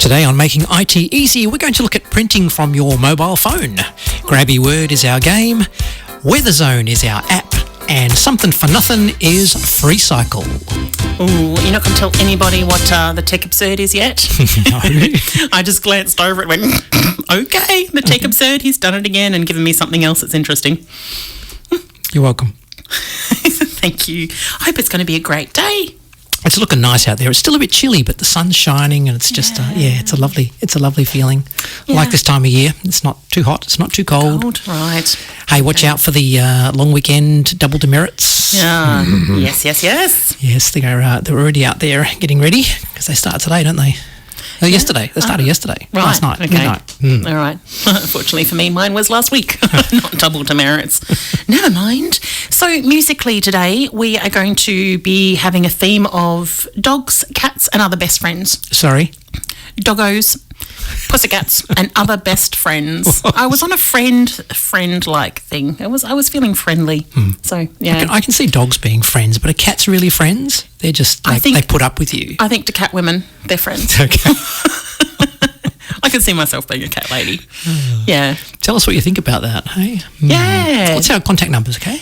Today on Making IT Easy, we're going to look at printing from your mobile phone. Grabby Word is our game, Weatherzone is our app, and Something for Nothing is FreeCycle. Ooh, you're not going to tell anybody what the Tech Absurd is yet? No. I just glanced over it and went, okay, the Tech Absurd, he's done it again and given me something else that's interesting. You're welcome. Thank you. I hope it's going to be a great day. It's looking nice out there. It's still a bit chilly, but the sun's shining and it's just, it's a lovely feeling. I like this time of year. It's not too hot. It's not too cold. Right. Hey, watch out for the long weekend double demerits. Yeah. Yes. Yes, they're already out there getting ready because they start today, don't they? Yesterday. They started yesterday. Right. Last night. Okay. Midnight. All right. Fortunately for me, mine was last week. Not double demerits. Never mind. So musically today, we are going to be having a theme of dogs, cats and other best friends. Sorry? Doggos, pussycats and other best friends. I was on a friend-like thing. I was feeling friendly. So, yeah. I can see dogs being friends, but are cats really friends? They're just, they put up with you. I think to cat women, they're friends. Okay. I can see myself being a cat lady. Yeah. Tell us what you think about that, hey? Yeah. What's our contact numbers, okay?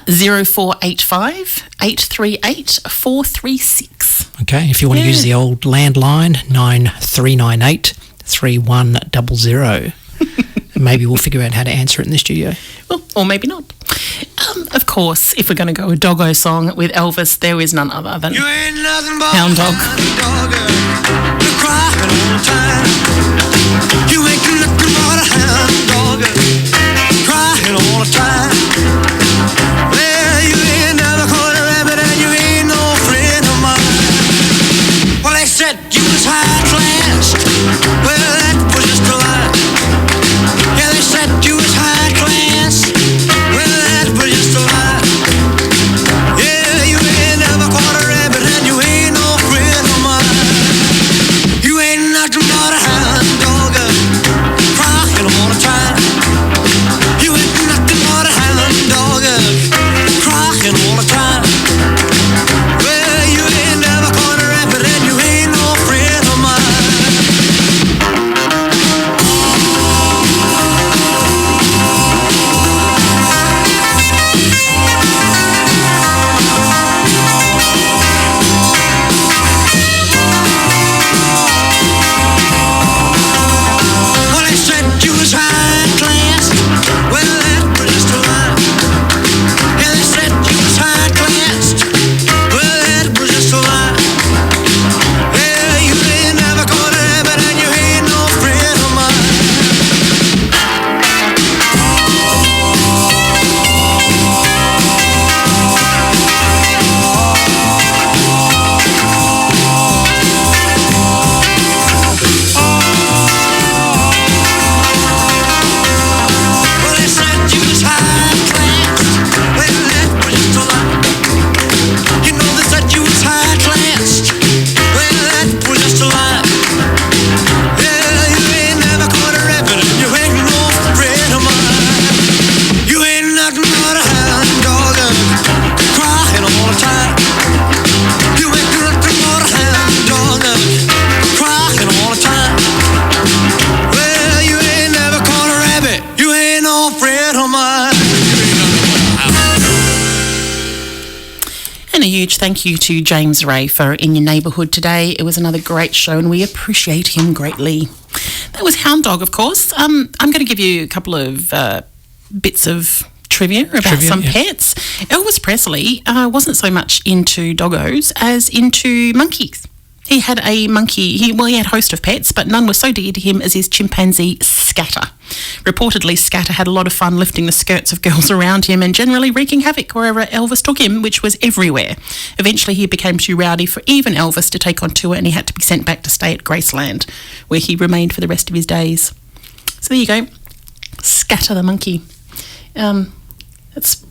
0485 838 436. Okay, if you want to use the old landline, 9398 3100. Maybe we'll figure out how to answer it in the studio. Well, or maybe not. Of course, if we're going to go a doggo song with Elvis, there is none other than Hound Dog. You ain't nothing but a hound dog, crying all the time. Well, you ain't never caught a rabbit and you ain't no friend of mine. Well, they said you was high class. Well, that was just a lie. Yeah, they said you was high class. Well, that was just a lie. Yeah, you ain't never caught a rabbit and you ain't no friend of mine. You ain't nothing but a hound dog, crying all the time. You ain't nothing but a hound dog, crying all the time. Well, you ain't never caught a rabbit and you ain't no friend of mine. Well, they said you was high class. Well, that was just a lie. Yeah, they said you was high class. Well, that was just a lie. Yeah, you ain't never caught a rabbit and you ain't no friend of mine. Well, they said you was high class. Well, that was just a lie. You know they said you was high class. Well, that was just a lie. Yeah, you ain't never caught a rabbit and you ain't no friend of mine. You ain't nothing but a hound dog, crying all the time. You ain't nothing but a hound dog, crying all the time. Well, you ain't never caught a rabbit. You ain't no friend of mine. And a huge thank you to James Ray for In Your Neighbourhood today. It was another great show and we appreciate him greatly. That was Hound Dog, of course. I'm going to give you a couple of bits of trivia about some pets. Elvis Presley wasn't so much into doggos as into monkeys. He had a monkey, he had a host of pets, but none was so dear to him as his chimpanzee Scatter. Reportedly, Scatter had a lot of fun lifting the skirts of girls around him and generally wreaking havoc wherever Elvis took him, which was everywhere. Eventually, he became too rowdy for even Elvis to take on tour and he had to be sent back to stay at Graceland, where he remained for the rest of his days. So there you go, Scatter the monkey. That's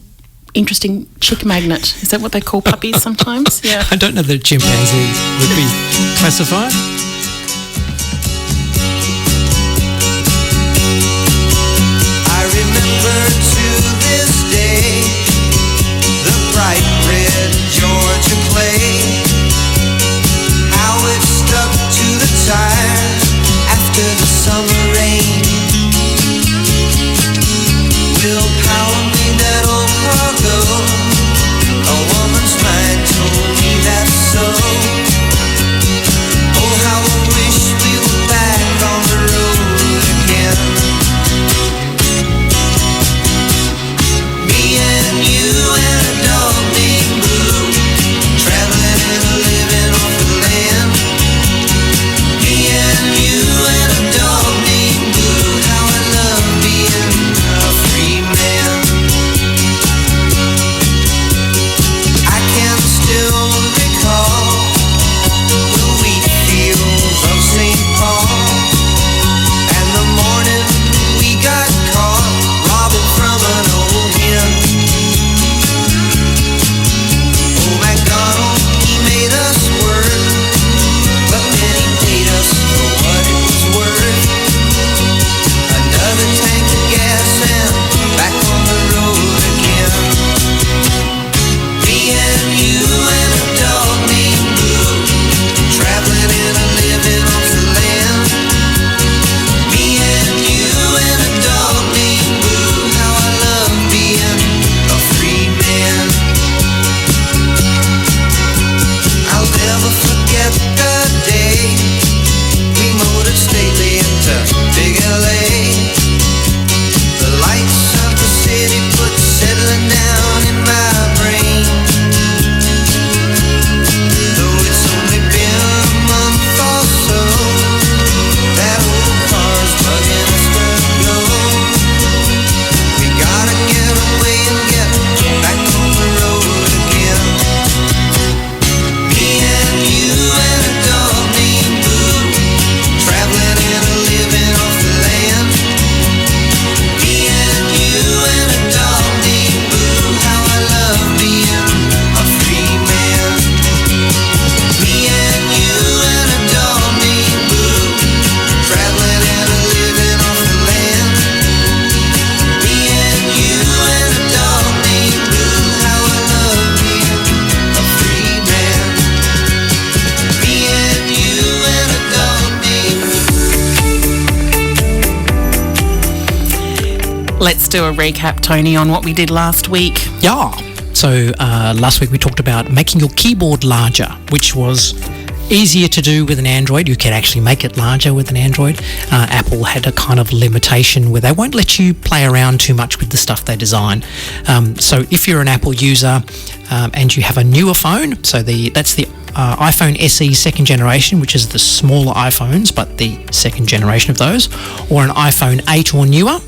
interesting chick magnet. Is that what they call puppies sometimes? Yeah. I don't know that chimpanzees would be classified. I remember to this day the bright red Georgia clay, how it stuck to the tires Let's do a recap, Tony, on what we did last week. Yeah. So last week we talked about making your keyboard larger, which was easier to do with an Android. You can actually make it larger with an Android. Apple had a kind of limitation where they won't let you play around too much with the stuff they design. So if you're an Apple user and you have a newer phone, so that's the iPhone SE second generation, which is the smaller iPhones, but the second generation of those, or an iPhone 8 or newer,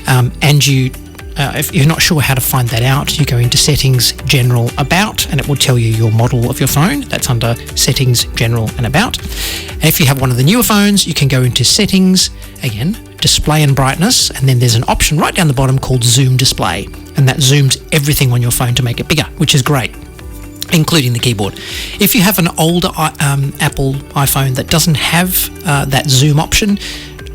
and you if you're not sure how to find that out, you go into Settings, General, About, and it will tell you your model of your phone. That's under Settings, General, and About. And if you have one of the newer phones, you can go into Settings, again, Display and Brightness, and then there's an option right down the bottom called Zoom Display, and that zooms everything on your phone to make it bigger, which is great, including the keyboard. If you have an older Apple iPhone that doesn't have that zoom option,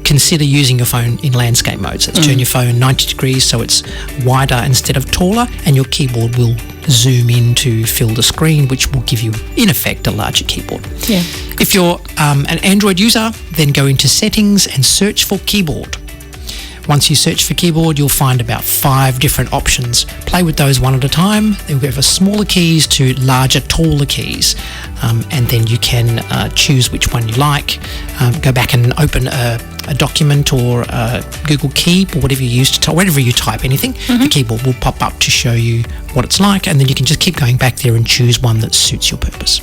consider using your phone in landscape mode. So let's turn your phone 90 degrees so it's wider instead of taller, and your keyboard will zoom in to fill the screen, which will give you, in effect, a larger keyboard. Yeah. If you're an Android user, then go into Settings and search for Keyboard. Once you search for keyboard, you'll find about 5 different options. Play with those one at a time. They'll go from smaller keys to larger, taller keys. And then you can choose which one you like. Go back and open a document or a Google Keep or whatever you use to whenever you type anything, the keyboard will pop up to show you what it's like, and then you can just keep going back there and choose one that suits your purpose.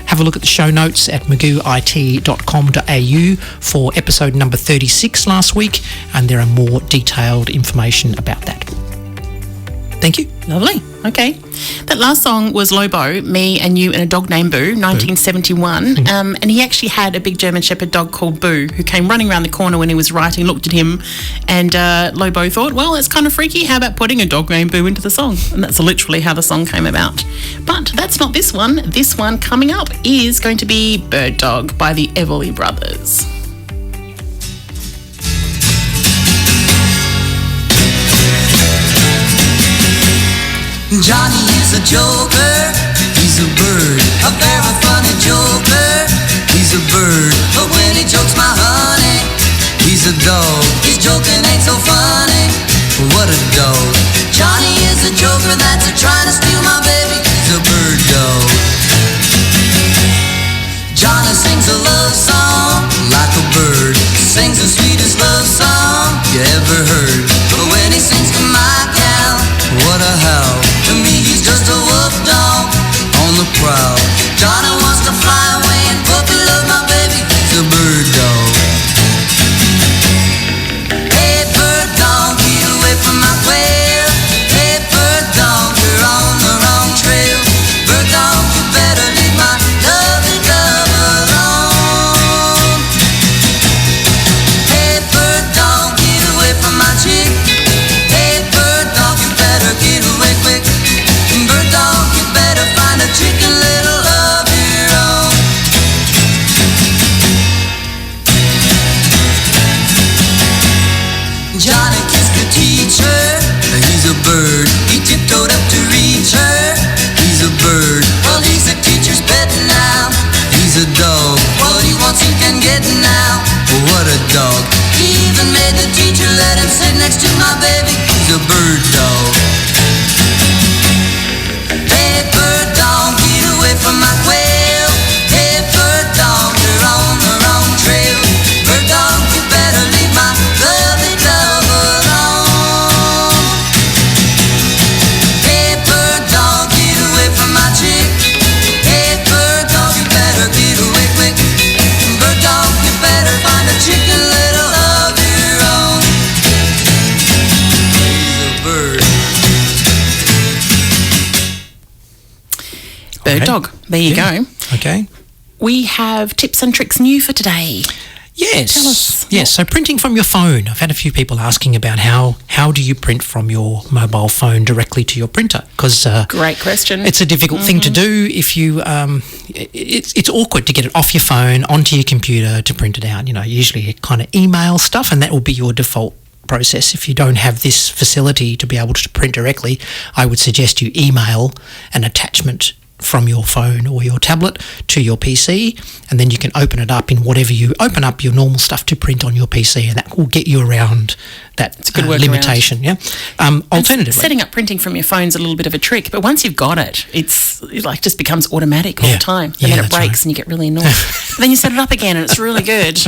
Have a look at the show notes at magooit.com.au for episode number 36 last week, and there are more detailed information about that. Thank you. Lovely. Okay. That last song was Lobo, Me and You and a Dog Named Boo, 1971. And he actually had a big German Shepherd dog called Boo, who came running around the corner when he was writing, looked at him, and Lobo thought, well, it's kind of freaky. How about putting a dog named Boo into the song? And that's literally how the song came about. But that's not this one. This one coming up is going to be Bird Dog by the Everly Brothers. Johnny is a joker, he's a bird, a very funny joker. He's a bird, but when he jokes my honey, he's a dog. His joking ain't so funny, what a dog. Johnny is a joker that's trying to steal my baby. He's a bird dog. Johnny sings a love song like a bird, sings the sweetest love song you ever heard. But when he sings to my gal, what a howl. To me he's just a wolf dog on the prowl. Johnny wants to fly away and puppy love my baby. He's a bird dog. Hey bird dog, get away from my quail. Hey bird dog, you're on the wrong trail. Bird dog, you better leave my lovely dove alone. Hey bird dog, get away from my chick. Hey bird dog, you better get away quick. Bird dog, you better find a chicken little of your own. Johnny kissed the teacher, he's a bird. He tiptoed up to reach her, he's a bird. Well, he's the teacher's pet now, he's a dog. What he wants he can get now, what a dog. He even made the teacher let him sit next to my baby. He's a bird dog. Hey bird dog, get away from my quail. Hey bird dog, you're on the wrong trail. Bird dog, you better leave my lovely dove alone. Hey bird dog, get away from my chick. Hey bird dog, you better get away quick. Bird dog, you better find a chicken little of your own. He's a bird. Bird Okay. Dog. There you go. Okay. We have tips and tricks new for today. Yes. Tell us. Yes. So printing from your phone. I've had a few people asking about how do you print from your mobile phone directly to your printer? Because Great question. it's a difficult thing to do. If you, it's awkward to get it off your phone onto your computer to print it out. You know, usually you kind of email stuff, and that will be your default process. If you don't have this facility to be able to print directly, I would suggest you email an attachment from your phone or your tablet to your PC, and then you can open it up in whatever you open up your normal stuff to print on your PC, and that will get you around that limitation. Yeah. Alternatively, setting up printing from your phone's a little bit of a trick, but once you've got it, it like just becomes automatic all the time. And then it breaks and you get really annoyed. But then you set it up again and it's really good.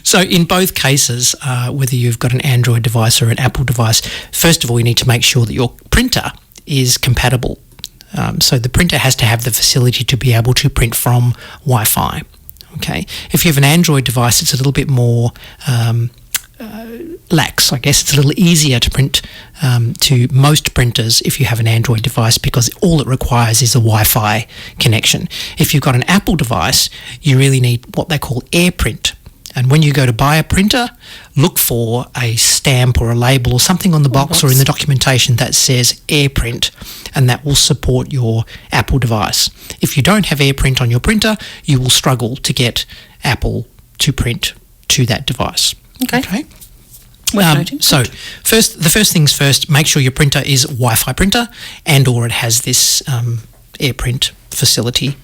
So in both cases, whether you've got an Android device or an Apple device, first of all, you need to make sure that your printer is compatible. So the printer has to have the facility to be able to print from Wi-Fi. Okay. If you have an Android device, it's a little bit more lax, I guess. It's a little easier to print to most printers if you have an Android device, because all it requires is a Wi-Fi connection. If you've got an Apple device, you really need what they call AirPrint. And when you go to buy a printer, look for a stamp or a label or something on the box or in the documentation that says AirPrint, and that will support your Apple device. If you don't have AirPrint on your printer, you will struggle to get Apple to print to that device. Okay. So the first things first, make sure your printer is a Wi-Fi printer and or it has this AirPrint facility.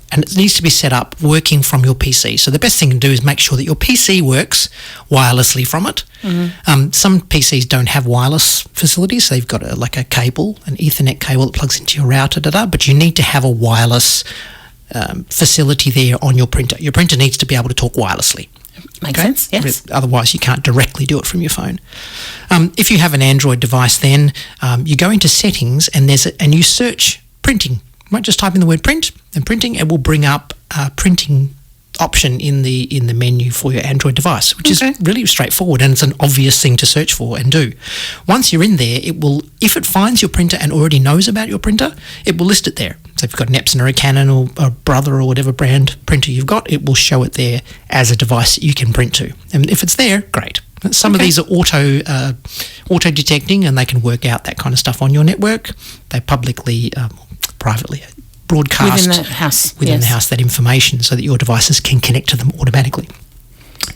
And it needs to be set up working from your PC. So the best thing to do is make sure that your PC works wirelessly from it. Mm-hmm. Some PCs don't have wireless facilities. They've got a cable, an Ethernet cable that plugs into your router, but you need to have a wireless facility there on your printer. Your printer needs to be able to talk wirelessly. Makes sense, yes. Otherwise, you can't directly do it from your phone. If you have an Android device, then you go into settings and you search printing. Right, just type in the word print and printing, it will bring up a printing option in the menu for your Android device, which is really straightforward, and it's an obvious thing to search for and do. Once you're in there, it will, if it finds your printer and already knows about your printer, it will list it there. So if you've got an Epson or a Canon or a Brother or whatever brand printer you've got, it will show it there as a device that you can print to. And if it's there, great. Some of these are auto detecting, and they can work out that kind of stuff on your network. They publicly privately broadcast within the house that information so that your devices can connect to them automatically.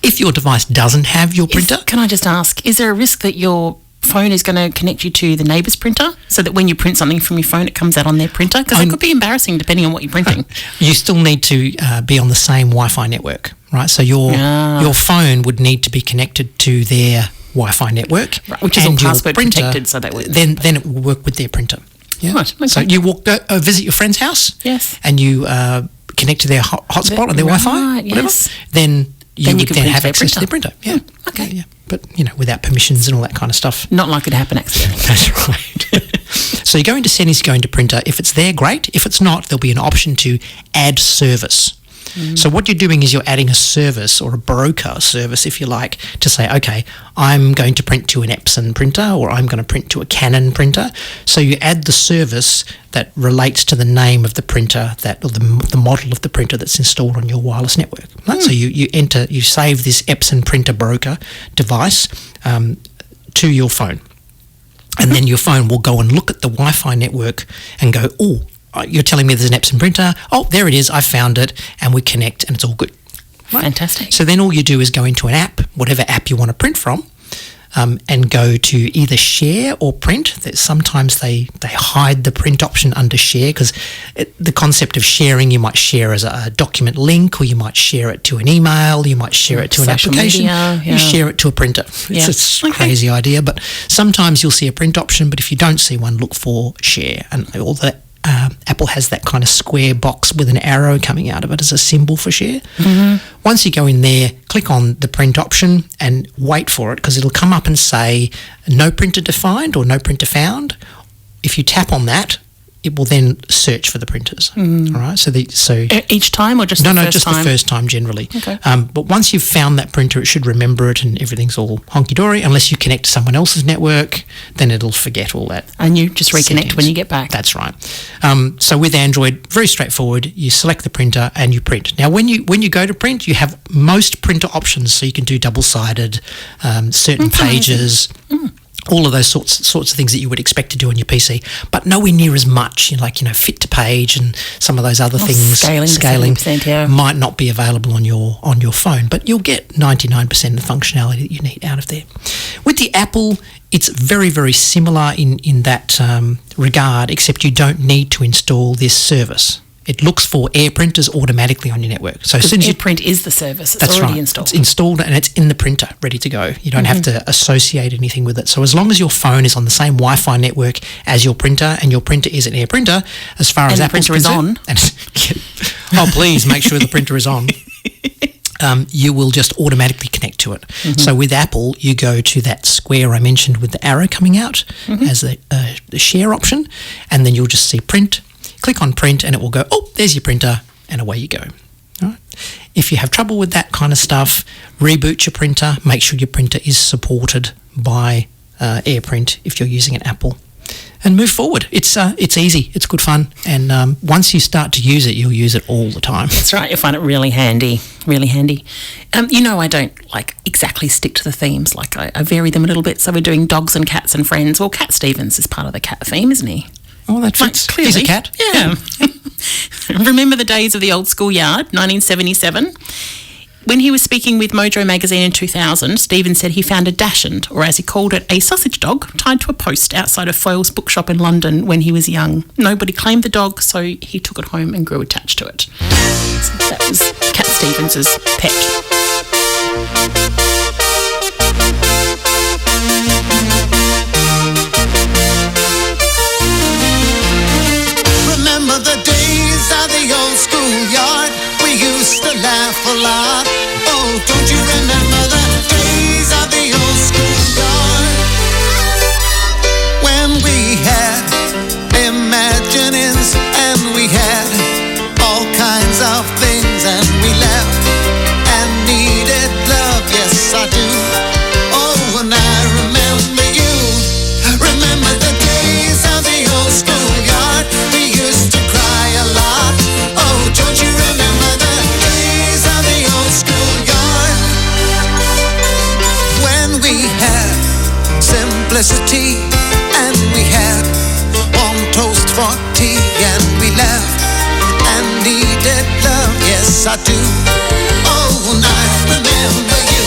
If your device doesn't have your printer... Can I just ask, is there a risk that your phone is going to connect you to the neighbour's printer so that when you print something from your phone, it comes out on their printer? Because it could be embarrassing depending on what you're printing. You still need to be on the same Wi-Fi network, right? So your phone would need to be connected to their Wi-Fi network. Right, which is all password protected, so that would... Then it will work with their printer. Yeah. Right, okay. So you visit your friend's house, and you connect to their hotspot or their Wi-Fi, whatever. Then you would then have access to their printer. Yeah. Okay. Yeah. But without permissions and all that kind of stuff. Not likely to happen accidentally. That's right. So you go into settings, go into printer. If it's there, great. If it's not, there'll be an option to add service. So what you're doing is you're adding a service or a broker service, if you like, to say, okay, I'm going to print to an Epson printer or I'm going to print to a Canon printer. So you add the service that relates to the name of the printer or the model of the printer that's installed on your wireless network. Right? So you save this Epson printer broker device to your phone. And then your phone will go and look at the Wi-Fi network and go, oh, you're telling me there's an Epson printer. Oh, there it is. I found it. And we connect and it's all good. Right? Fantastic. So then all you do is go into an app, whatever app you want to print from, and go to either share or print. Sometimes they hide the print option under share because the concept of sharing, you might share as a document link, or you might share it to an email, you might share it to an application, you share it to a printer. It's a crazy idea, but sometimes you'll see a print option, but if you don't see one, look for share. And all that. Apple has that kind of square box with an arrow coming out of it as a symbol for share. Once you go in there, click on the print option and wait for it, because it'll come up and say no printer defined or no printer found. If you tap on that, it will then search for the printers. All right. So each time or just the first time? No, just the first time generally. Okay. But once you've found that printer, it should remember it and everything's all honky-dory. Unless you connect to someone else's network, then it'll forget all that. And you just reconnect settings when you get back. That's right. So with Android, very straightforward. You select the printer and you print. Now, when you go to print, you have most printer options. So you can do double-sided, certain pages. all of those sorts of things that you would expect to do on your PC, but nowhere near as much. Fit to page and some of those other things. Scaling 70%, yeah. Might not be available on your phone, but you'll get 99% of the functionality that you need out of there. With the Apple, it's very, very similar in that regard, except you don't need to install this service. It looks for air printers automatically on your network. So as soon as AirPrint is the service. It's that's already right. installed. It's installed and it's in the printer, ready to go. You don't have to associate anything with it. So as long as your phone is on the same Wi-Fi network as your printer, and your printer is an air printer, as far as the Apple's printer is on. Please make sure the printer is on. You will just automatically connect to it. So with Apple, you go to that square I mentioned with the arrow coming out as the share option, and then you'll just see print. Click on print and it will go, oh, there's your printer, and away you go. All right. If you have trouble with that kind of stuff, reboot your printer. Make sure your printer is supported by AirPrint if you're using an Apple, and move forward. It's easy. It's good fun. And once you start to use it, you'll use it all the time. That's right. You'll find it really handy, really handy. I don't exactly stick to the themes. I vary them a little bit. So we're doing dogs and cats and friends. Well, Cat Stevens is part of the cat theme, isn't he? Oh, that fits. Clearly. He's a cat. Yeah. Remember the days of the old schoolyard, 1977? When he was speaking with Mojo magazine in 2000, Stephen said he found a dachshund, or as he called it, a sausage dog, tied to a post outside of Foyle's bookshop in London when he was young. Nobody claimed the dog, so he took it home and grew attached to it. So that was Cat Stevens' pet. Remember the days of the old schoolyard? We used to laugh a lot. Oh, don't you remember the days of the old schoolyard? When we had imaginings and we had all kinds of things, and we laughed and needed love. Yes, I do. Oh, and I remember you. Remember the days of the old schoolyard? We used to cry a lot. Oh, don't you remember the days of the old schoolyard? When we had simplicity and we had warm toast for tea, and we laughed and needed love. Yes, I do. Oh, and I remember you.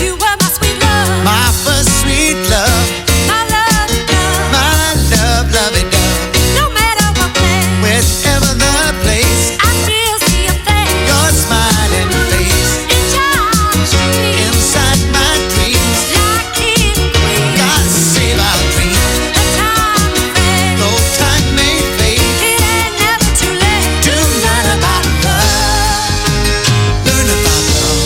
You were my sweet love, My first sweet love, my love, love. my love, lovey-dove. No matter what place, Whichever the place, I still see your face. your smiling face It charms me inside my dreams. like king and queen. God save our dreams. The time to fade, No time may fade. it ain't never too late. To learn about love. Learn about love.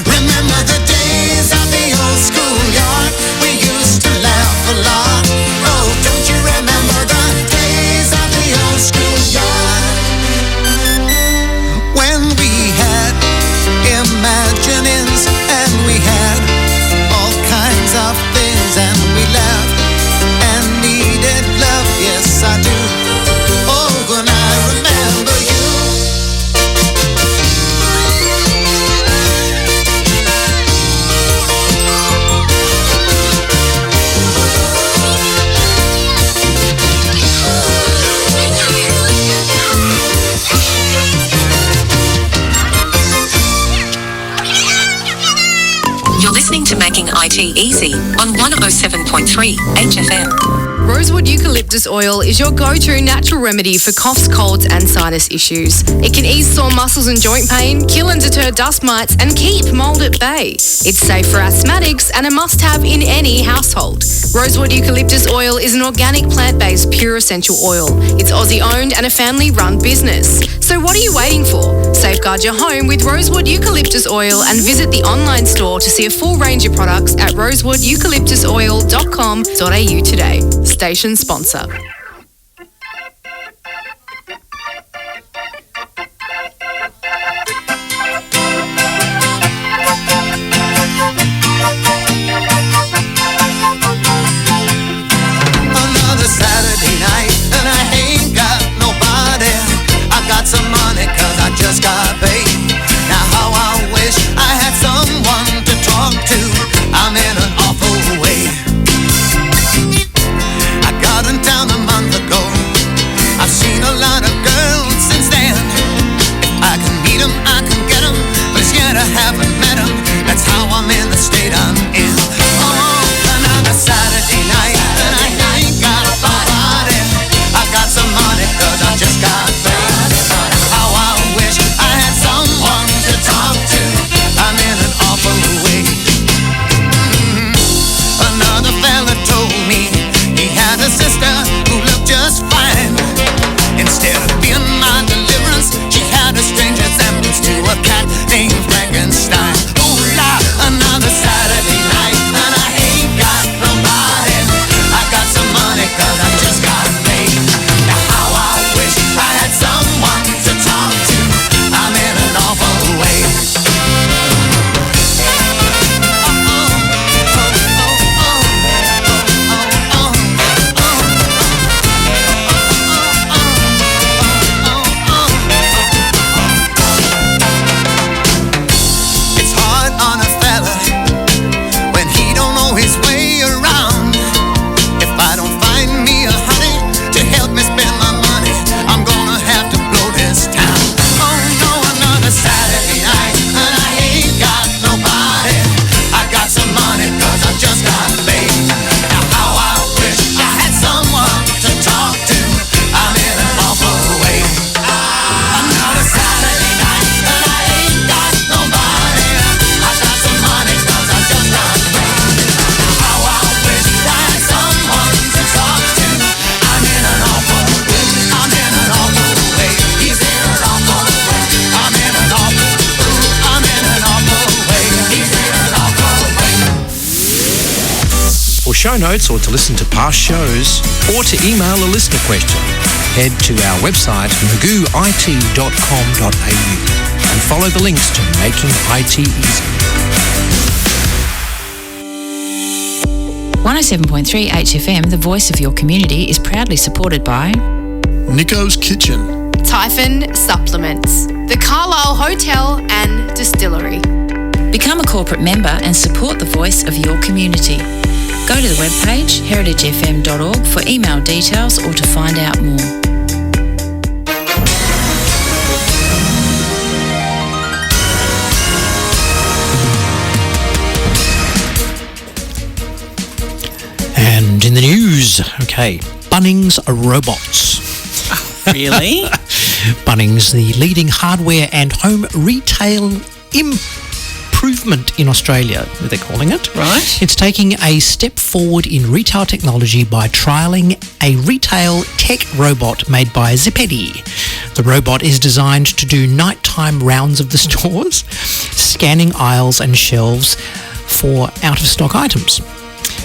Remember the days of the old schoolyard? We used to laugh a lot. Oh, don't you remember the days of the old schoolyard? When we had imaginings and we had all kinds of things, and we laughed and needed love. Yes, I do. Oh, and I remember you. You're listening to Making IT Easy on 107.3 HFM. Rosewood eucalyptus oil is your go-to natural remedy for coughs, colds and sinus issues. It can ease sore muscles and joint pain, kill and deter dust mites and keep mold at bay. It's safe for asthmatics and a must-have in any household. Rosewood eucalyptus oil is an organic plant-based pure essential oil. It's Aussie-owned and a family-run business. So what are you waiting for? Safeguard your home with Rosewood eucalyptus oil and visit the online store to see a full range of products at rosewoodeucalyptusoil.com.au today. Station sponsor. For show notes or to listen to past shows or to email a listener question, head to our website magooit.com.au and follow the links to Making IT Easy. 107.3 HFM, the voice of your community, is proudly supported by Nico's Kitchen, Typhon Supplements, the Carlisle Hotel and Distillery. Become a corporate member and support the voice of your community. Go to the webpage heritagefm.org for email details or to find out more. And in the news, okay, Bunnings robots. Really? Bunnings, the leading hardware and home retail improvement in Australia, they're calling it. Right. It's taking a step forward in retail technology by trialling a retail tech robot made by Zipetti. The robot is designed to do nighttime rounds of the stores, scanning aisles and shelves for out-of-stock items.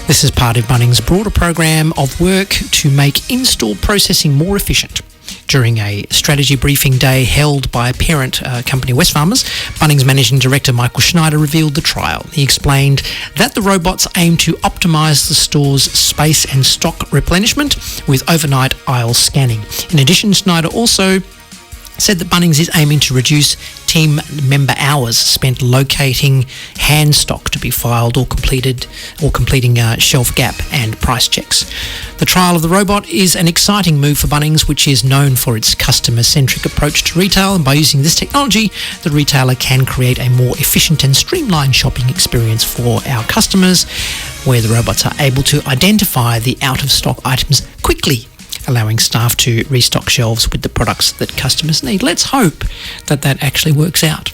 This is part of Bunnings' broader program of work to make in-store processing more efficient. During a strategy briefing day held by parent company Wesfarmers, Bunnings Managing Director Michael Schneider revealed the trial. He explained that the robots aim to optimise the store's space and stock replenishment with overnight aisle scanning. In addition, Schneider also said that Bunnings is aiming to reduce team member hours spent locating hand stock to be filed or completing shelf gap and price checks. The trial of the robot is an exciting move for Bunnings, which is known for its customer-centric approach to retail, and by using this technology, the retailer can create a more efficient and streamlined shopping experience for our customers, where the robots are able to identify the out-of-stock items quickly, allowing staff to restock shelves with the products that customers need. Let's hope that that actually works out.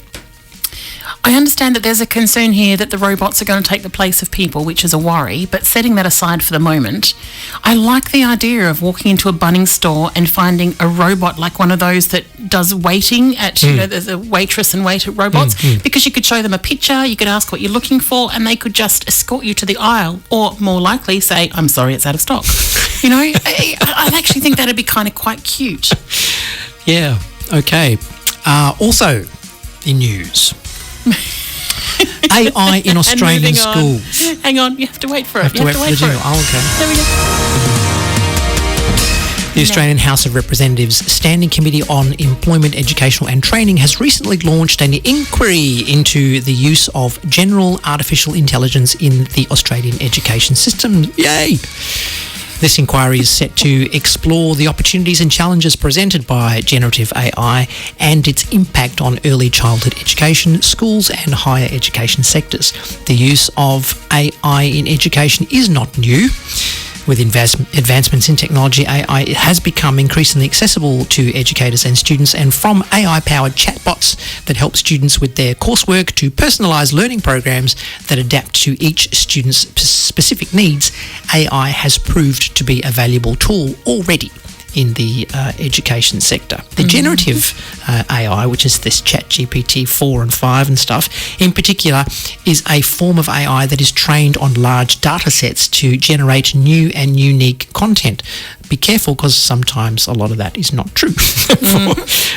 I understand that there's a concern here that the robots are going to take the place of people, which is a worry, but setting that aside for the moment, I like the idea of walking into a Bunnings store and finding a robot like one of those that does waiting at, you know, the waitress and waiter robots, because you could show them a picture, you could ask what you're looking for, and they could just escort you to the aisle, or more likely say, I'm sorry, it's out of stock. You know, I actually think that'd be kind of quite cute. Yeah, okay. Also, in news, AI in Australian schools. Hang on, you have to wait for it. Have to wait for the jingle. Oh, okay. There we go. The Australian House of Representatives Standing Committee on Employment, Educational and Training has recently launched an inquiry into the use of general artificial intelligence in the Australian education system. Yay! This inquiry is set to explore the opportunities and challenges presented by generative AI and its impact on early childhood education, schools and higher education sectors. The use of AI in education is not new. With advancements in technology, AI has become increasingly accessible to educators and students, and from AI-powered chatbots that help students with their coursework to personalised learning programs that adapt to each student's specific needs, AI has proved to be a valuable tool already in the education sector. The generative AI, which is this ChatGPT 4 and 5 and stuff, in particular, is a form of AI that is trained on large data sets to generate new and unique content. Be careful, because sometimes a lot of that is not true.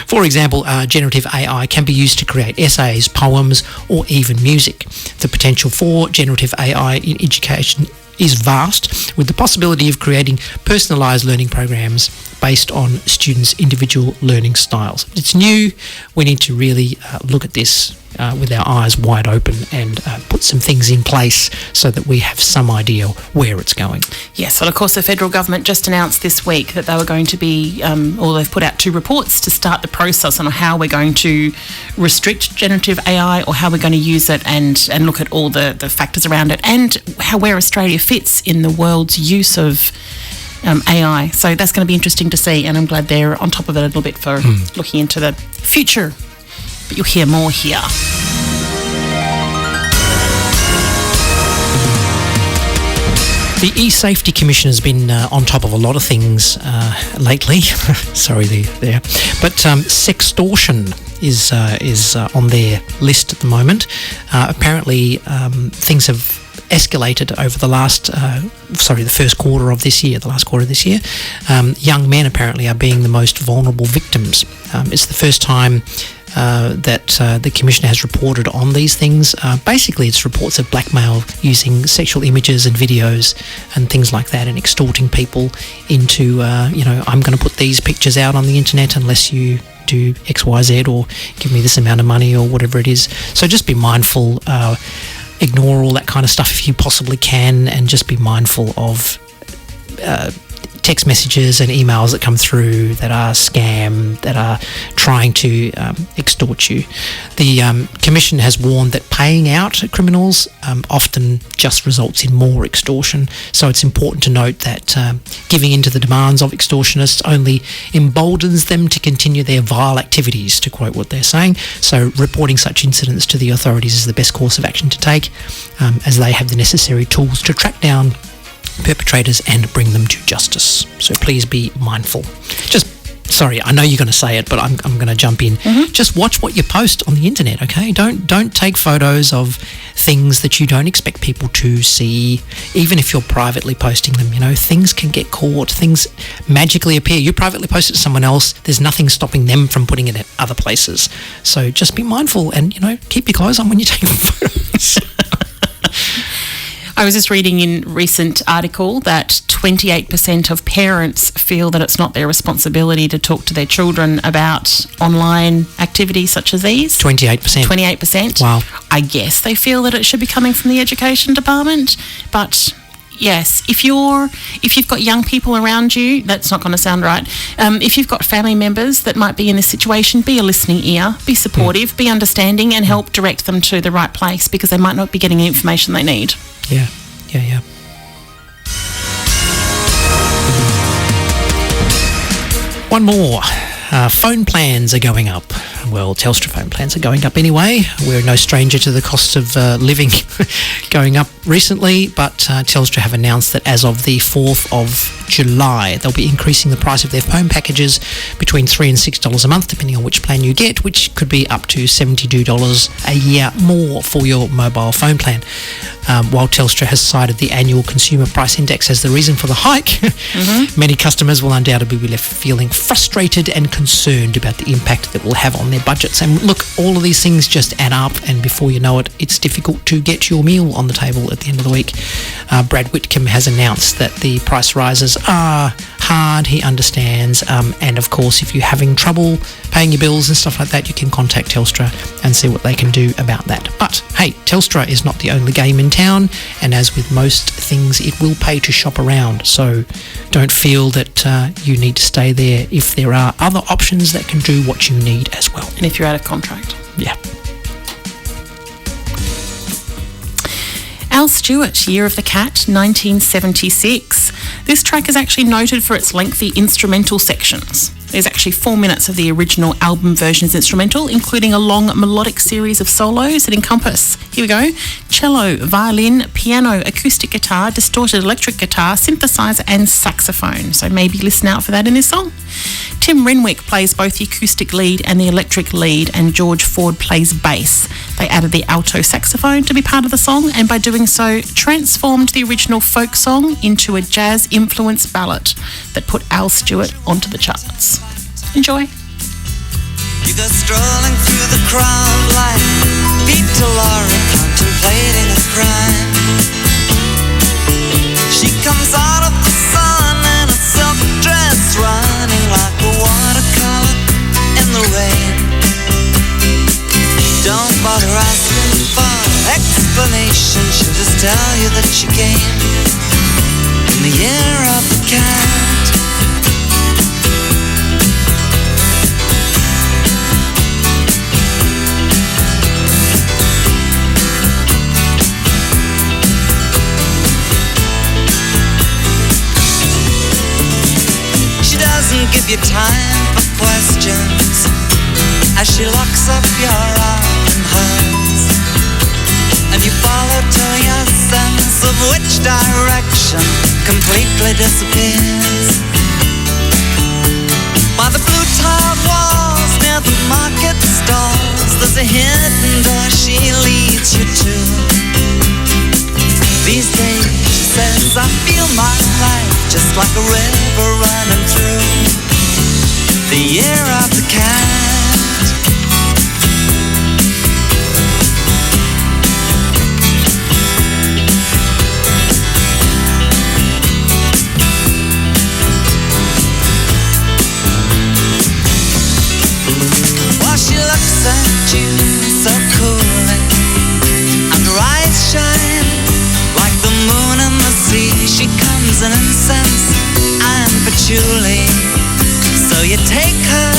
For example, generative AI can be used to create essays, poems, or even music. The potential for generative AI in education is vast, with the possibility of creating personalised learning programs based on students' individual learning styles. It's new. We need to really look at this with our eyes wide open and put some things in place so that we have some idea where it's going. Yes, well, of course, the federal government just announced this week that they were going to be, or they've put out 2 reports to start the process on how we're going to restrict generative AI, or how we're going to use it and look at all the factors around it, and where Australia fits in the world's use of AI. So that's going to be interesting to see, and I'm glad they're on top of it a little bit for looking into the future. But you'll hear more here. The eSafety Commission has been on top of a lot of things lately. Sorry there. But sextortion is on their list at the moment. Apparently, things have escalated over the first quarter of this year, the last quarter of this year. Young men apparently are being the most vulnerable victims. It's the first time that the Commissioner has reported on these things. Basically, it's reports of blackmail using sexual images and videos and things like that and extorting people into, I'm going to put these pictures out on the internet unless you do X, Y, Z or give me this amount of money or whatever it is. So just be mindful, ignore all that kind of stuff if you possibly can, and just be mindful of text messages and emails that come through that are scam, that are trying to extort you. The Commission has warned that paying out criminals often just results in more extortion. So it's important to note that giving into the demands of extortionists only emboldens them to continue their vile activities, to quote what they're saying. So reporting such incidents to the authorities is the best course of action to take, as they have the necessary tools to track down perpetrators and bring them to justice. So please be mindful. Sorry, I know you're going to say it, but I'm going to jump in. Just watch what you post on the internet, okay? Don't take photos of things that you don't expect people to see, even if you're privately posting them. Things can get caught. Things magically appear. You privately post it to someone else. There's nothing stopping them from putting it at other places. So just be mindful and, keep your clothes on when you're taking photos. I was just reading in a recent article that 28% of parents feel that it's not their responsibility to talk to their children about online activities such as these. 28%? 28%. Wow. I guess they feel that it should be coming from the education department, but yes, if you've got young people around you, that's not going to sound right. If you've got family members that might be in this situation, be a listening ear, be supportive, be understanding, and help direct them to the right place, because they might not be getting the information they need. Yeah. One more. Phone plans are going up. Well, Telstra phone plans are going up anyway. We're no stranger to the cost of living going up recently, but Telstra have announced that as of the 4th of July, they'll be increasing the price of their phone packages between $3 and $6 a month, depending on which plan you get, which could be up to $72 a year more for your mobile phone plan. While Telstra has cited the annual consumer price index as the reason for the hike, many customers will undoubtedly be left feeling frustrated and concerned about the impact that will have on their budgets. And look, all of these things just add up, and before you know it, it's difficult to get your meal on the table at the end of the week. Brad Whitcomb has announced that the price rises are hard, he understands, and of course, if you're having trouble paying your bills and stuff like that, you can contact Telstra and see what they can do about that. But hey, Telstra is not the only game in town, and as with most things, it will pay to shop around, so don't feel that you need to stay there if there are other options that can do what you need as well. And if you're out of contract. Yeah. Al Stewart, Year of the Cat, 1976. This track is actually noted for its lengthy instrumental sections. There's actually 4 minutes of the original album version's instrumental, including a long melodic series of solos that encompass, here we go, cello, violin, piano, acoustic guitar, distorted electric guitar, synthesizer and saxophone. So maybe listen out for that in this song. Tim Renwick plays both the acoustic lead and the electric lead, and George Ford plays bass. They added the alto saxophone to be part of the song, and by doing so, transformed the original folk song into a jazz-influenced ballad that put Al Stewart onto the charts. Enjoy. You go strolling through the crowd like Peter Laura contemplating a crime. She comes out of the sun in a silk dress, running like a watercolor in the rain. Don't bother asking for explanation, she'll just tell you that she came in the year of the cat. Give you time for questions as she locks up your arm in hers, and you follow to your sense of which direction completely disappears. By the blue tiled walls near the market stalls, there's a hidden door she leads you to. The says I feel my life just like a river running through the year of the cat. While she looks at you so coolly, and her eyes shine like the moon and the sea. She comes in incense and patchouli, so you take her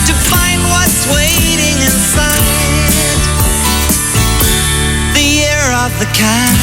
to find what's waiting inside the year of the cat.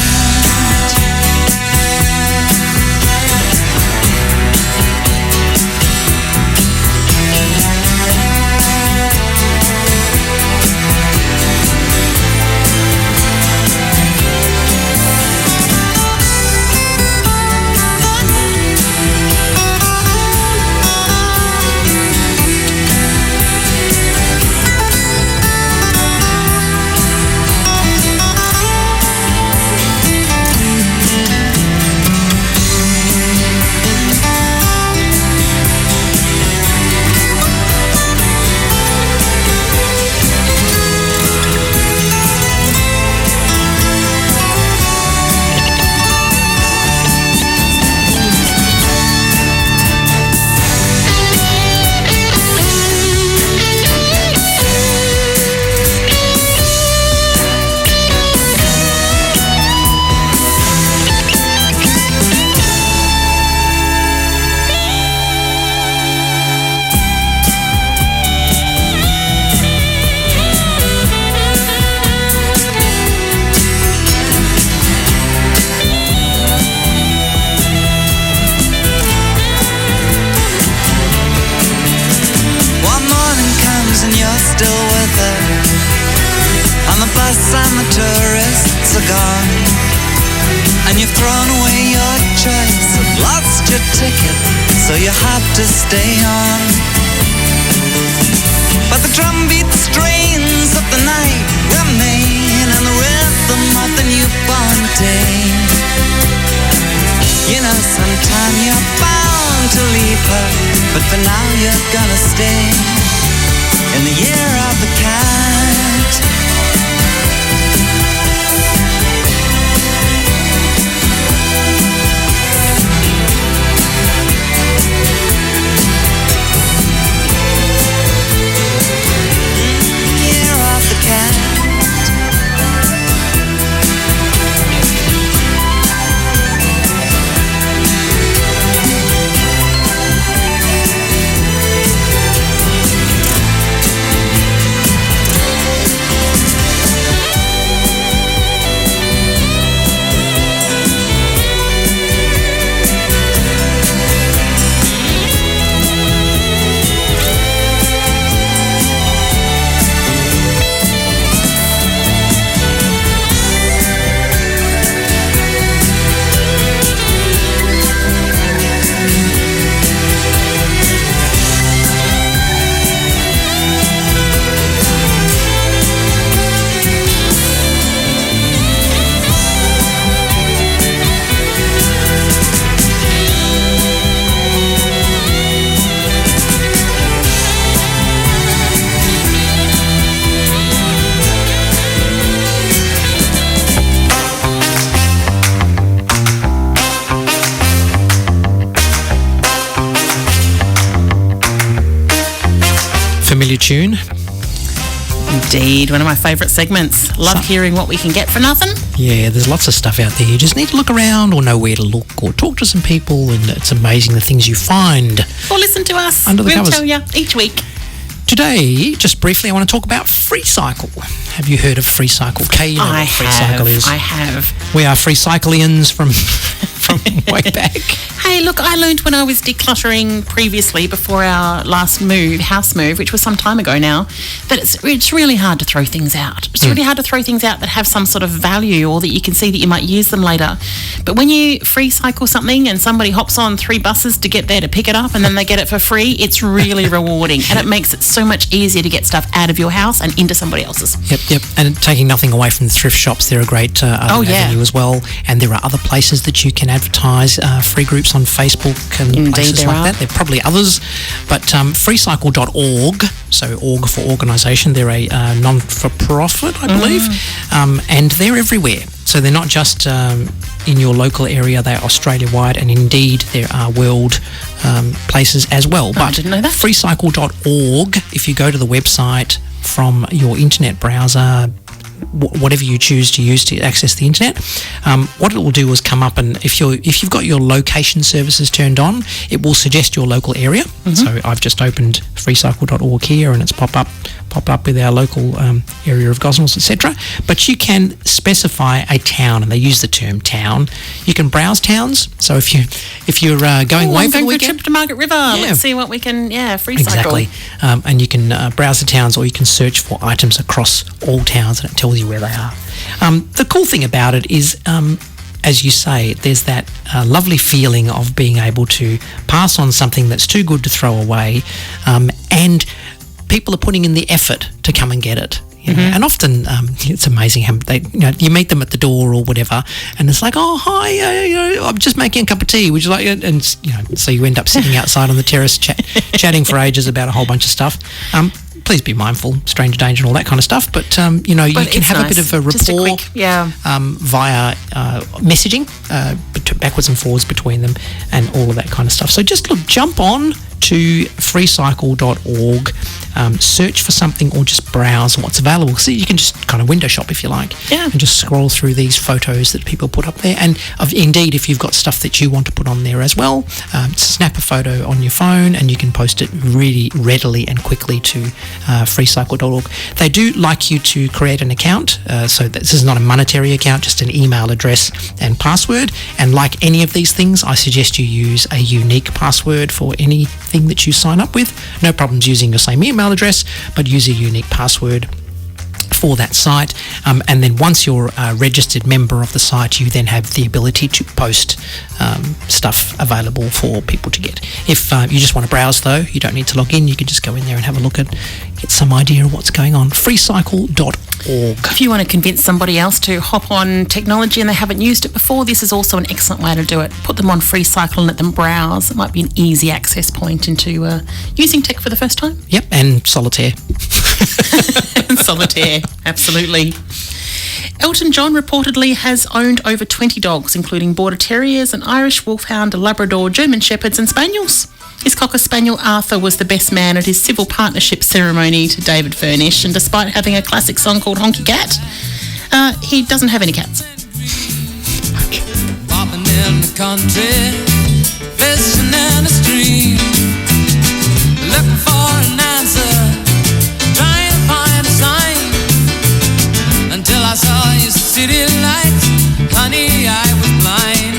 Familiar tune. Indeed, one of my favourite segments. Love hearing what we can get for nothing. Yeah, there's lots of stuff out there. You just need to look around or know where to look or talk to some people, and it's amazing the things you find. Or listen to us. Under the we'll covers. tell you each week. Today, just briefly, I want to talk about FreeCycle. Have you heard of FreeCycle? Kay, you know what FreeCycle is. I have. We are FreeCyclians from from way back. Hey, look, I learned when I was decluttering previously before our last house move, which was some time ago now, that it's really hard to throw things out. It's really hard to throw things out that have some sort of value or that you can see that you might use them later. But when you free cycle something and somebody hops on 3 buses to get there to pick it up and then they get it for free, it's really rewarding, and it makes it so much easier to get stuff out of your house and into somebody else's. Yep. And taking nothing away from the thrift shops, they're a great avenue as well. And there are other places that you can advertise, free groups on Facebook and Indeed places there like are. that. There are probably others, but freecycle.org, so org for organisation, they're a non-for-profit, I believe, and they're everywhere. So they're not just in your local area, they're Australia-wide, and indeed there are world places as well. I didn't know that. freecycle.org, if you go to the website from your internet browser, whatever you choose to use to access the internet, what it will do is come up, and if you've got your location services turned on, it will suggest your local area. So I've just opened freecycle.org here, and it's popped up with our local area of Gosnells, etc. But you can specify a town, and they use the term town. You can browse towns. So if you're going away for the a weekend, trip to Margaret River, let's see what we can free cycle. exactly, and you can browse the towns, or you can search for items across all towns, and it tells you where they are. The cool thing about it is, as you say, there's that lovely feeling of being able to pass on something that's too good to throw away, and people are putting in the effort to come and get it. You know? And often it's amazing how you meet them at the door or whatever, and it's like, oh hi, I'm just making a cup of tea, would you like it? And so you end up sitting outside on the terrace chatting for ages about a whole bunch of stuff. Please be mindful, stranger danger and all that kind of stuff, but you can have a bit of a rapport via messaging backwards and forwards between them and all of that kind of stuff. So just jump on to freecycle.org, search for something, or just browse what's available. So you can just kind of window shop if you like, and just scroll through these photos that people put up there. And indeed, if you've got stuff that you want to put on there as well, snap a photo on your phone and you can post it really readily and quickly to freecycle.org. They do like you to create an account, so this is not a monetary account, just an email address and password. And like any of these things, I suggest you use a unique password for anything that you sign up with. No problems using your same email address, but use a unique password for that site, and then once you're a registered member of the site, you then have the ability to post stuff available for people to get. If you just want to browse though, you don't need to log in, you can just go in there and have a look at, get some idea of what's going on. freecycle.org. If you want to convince somebody else to hop on technology and they haven't used it before, this is also an excellent way to do it. Put them on freecycle and let them browse. It might be an easy access point into using tech for the first time. Yep, and solitaire. Solitaire, absolutely. Elton John reportedly has owned over 20 dogs, including Border Terriers, an Irish Wolfhound, a Labrador, German Shepherds and Spaniels. His Cocker Spaniel Arthur was the best man at his civil partnership ceremony to David Furnish, and despite having a classic song called Honky Cat, he doesn't have any cats. Bobbing in the country, fishing in the stream, looking for an answer, trying to find a sign, until I saw your city lights, honey, I was blind.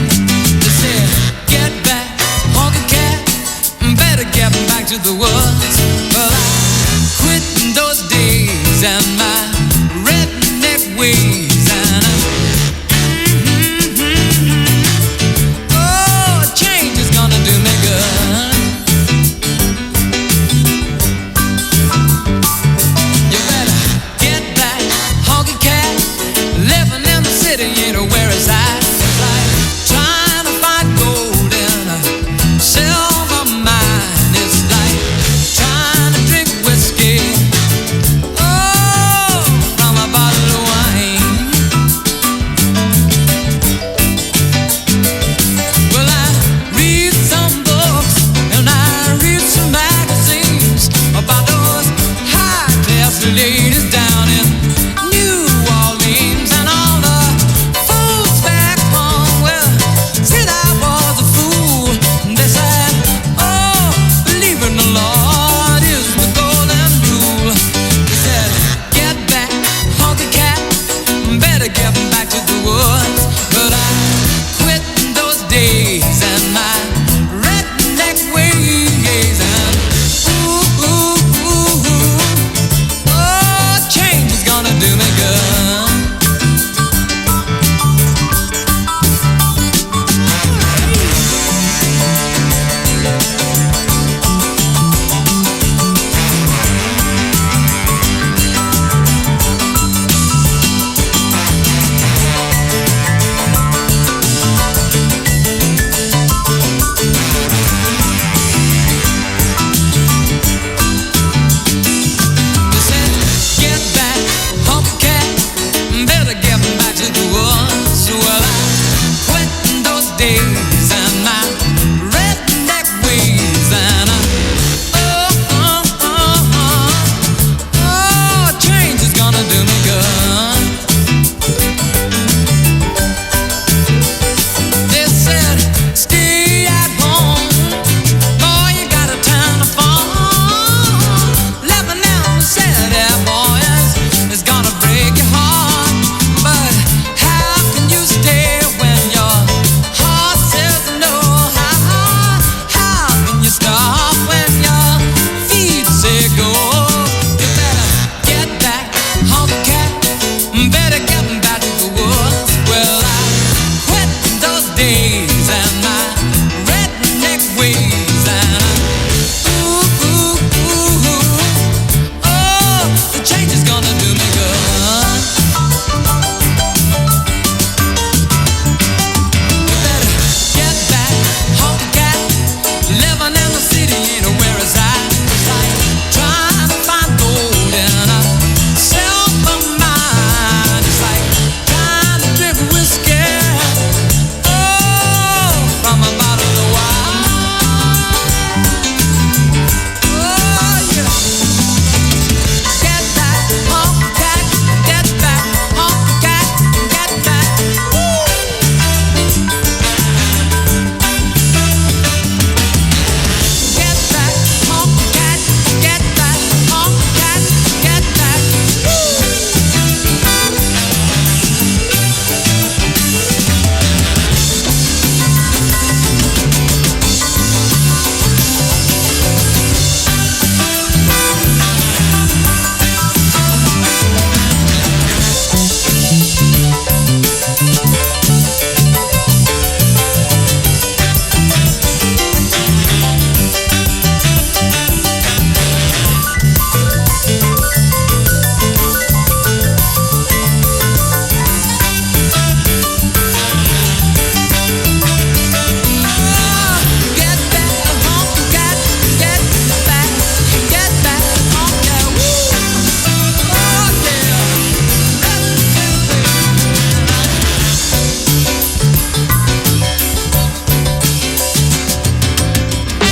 They said, get back, honky cat, better get back to the woods. Well, I quit those days and my redneck ways, and oh, change is gonna do me good.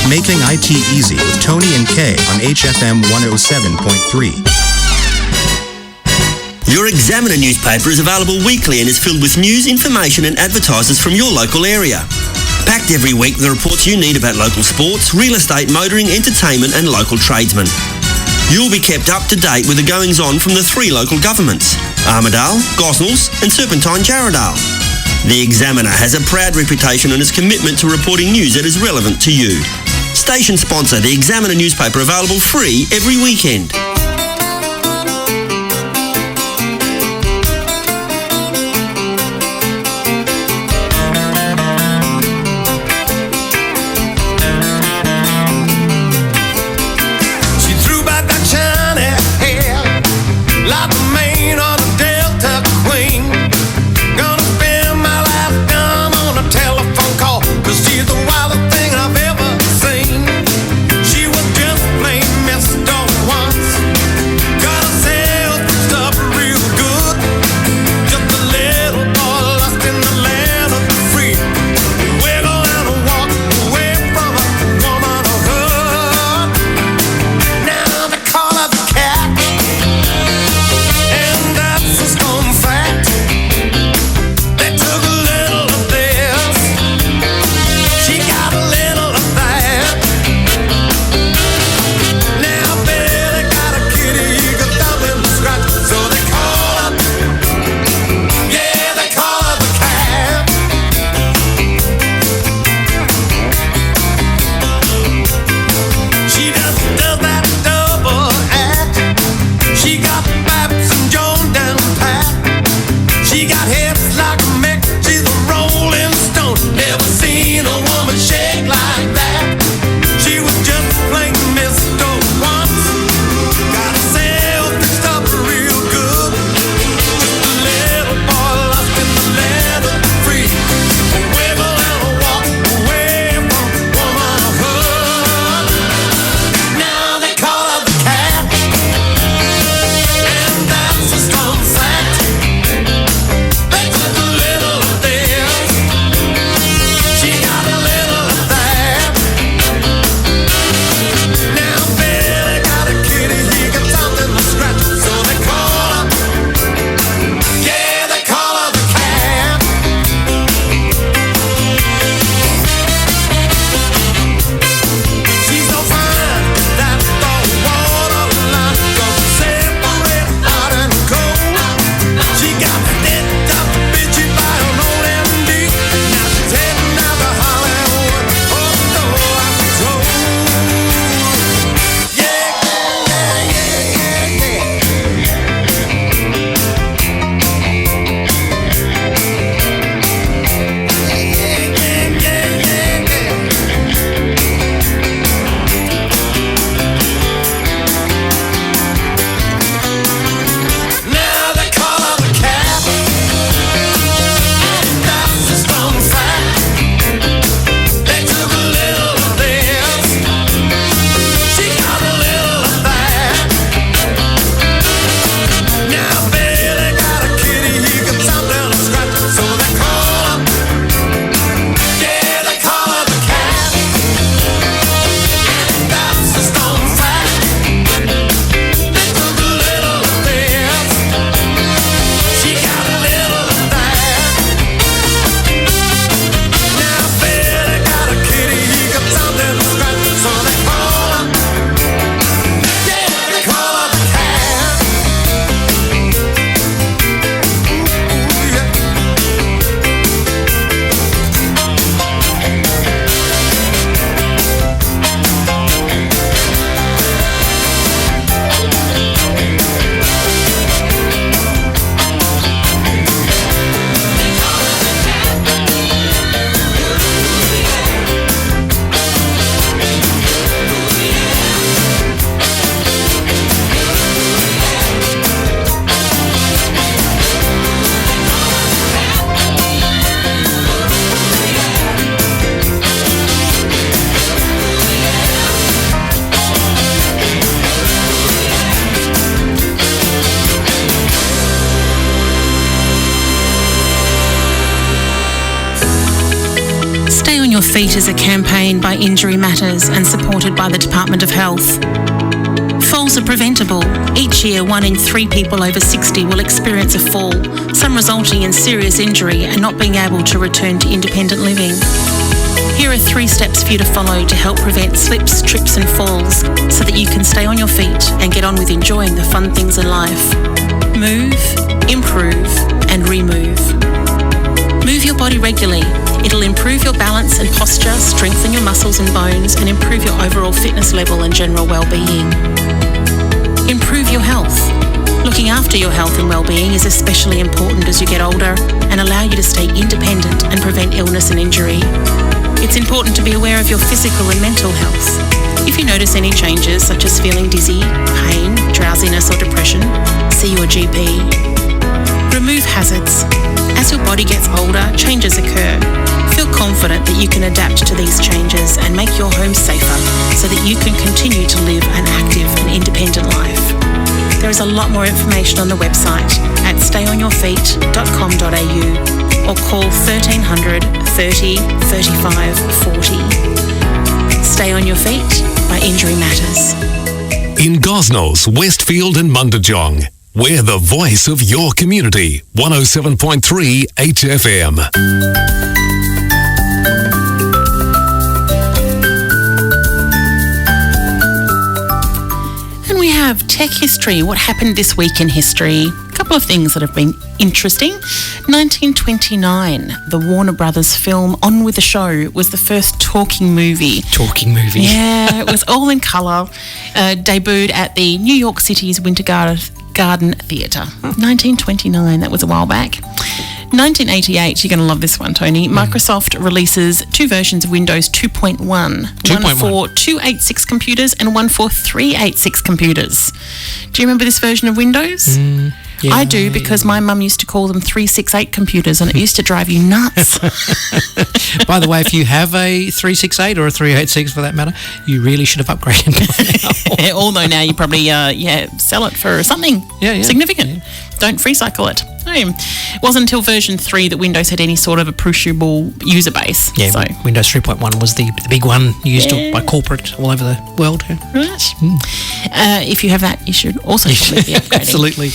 Making IT Easy with Tony and Kay on HFM 107.3. Your Examiner newspaper is available weekly and is filled with news, information and advertisers from your local area. Packed every week with the reports you need about local sports, real estate, motoring, entertainment and local tradesmen. You'll be kept up to date with the goings-on from the 3 local governments, Armidale, Gosnells and Serpentine Jarrahdale. The Examiner has a proud reputation on its commitment to reporting news that is relevant to you. Station sponsor, the Examiner newspaper, available free every weekend. She was just plain messed up once. on Your Feet is a campaign by Injury Matters and supported by the Department of Health. Falls are preventable. Each year, 1 in 3 people over 60 will experience a fall, some resulting in serious injury and not being able to return to independent living. Here are 3 steps for you to follow to help prevent slips, trips and falls so that you can stay on your feet and get on with enjoying the fun things in life. Move, improve and remove. Move your body regularly. It'll improve your balance and posture, strengthen your muscles and bones, and improve your overall fitness level and general well-being. Improve your health. Looking after your health and well-being is especially important as you get older and allow you to stay independent and prevent illness and injury. It's important to be aware of your physical and mental health. If you notice any changes such as feeling dizzy, pain, drowsiness or depression, see your GP. Remove hazards. As your body gets older, changes occur. Feel confident that you can adapt to these changes and make your home safer so that you can continue to live an active and independent life. There is a lot more information on the website at stayonyourfeet.com.au or call 1300 30 35 40. Stay on Your Feet by Injury Matters. In Gosnells, Westfield and Mundajong, we're the voice of your community. 107.3 HFM. And we have tech history. What happened this week in history? A couple of things that have been interesting. 1929, the Warner Brothers film On With the Show was the first talking movie. Talking movie. Yeah, it was all in colour. Debuted at the New York City's Winter Garden Theatre. 1929, that was a while back. 1988, you're going to love this one, Tony. Microsoft releases 2 versions of Windows 2.1. One for 286 computers and one for 386 computers. Do you remember this version of Windows? Yeah, I do, because my mum used to call them 368 computers and it used to drive you nuts. By the way, if you have a 368 or a 386 for that matter, you really should have upgraded by now. Although now you probably sell it for something significant. Yeah. Don't free cycle it. It wasn't until version 3 that Windows had any sort of appreciable user base. Yeah, so Windows 3.1 was the big one used by corporate all over the world. Right. If you have that, you should also probably be upgrading. Absolutely.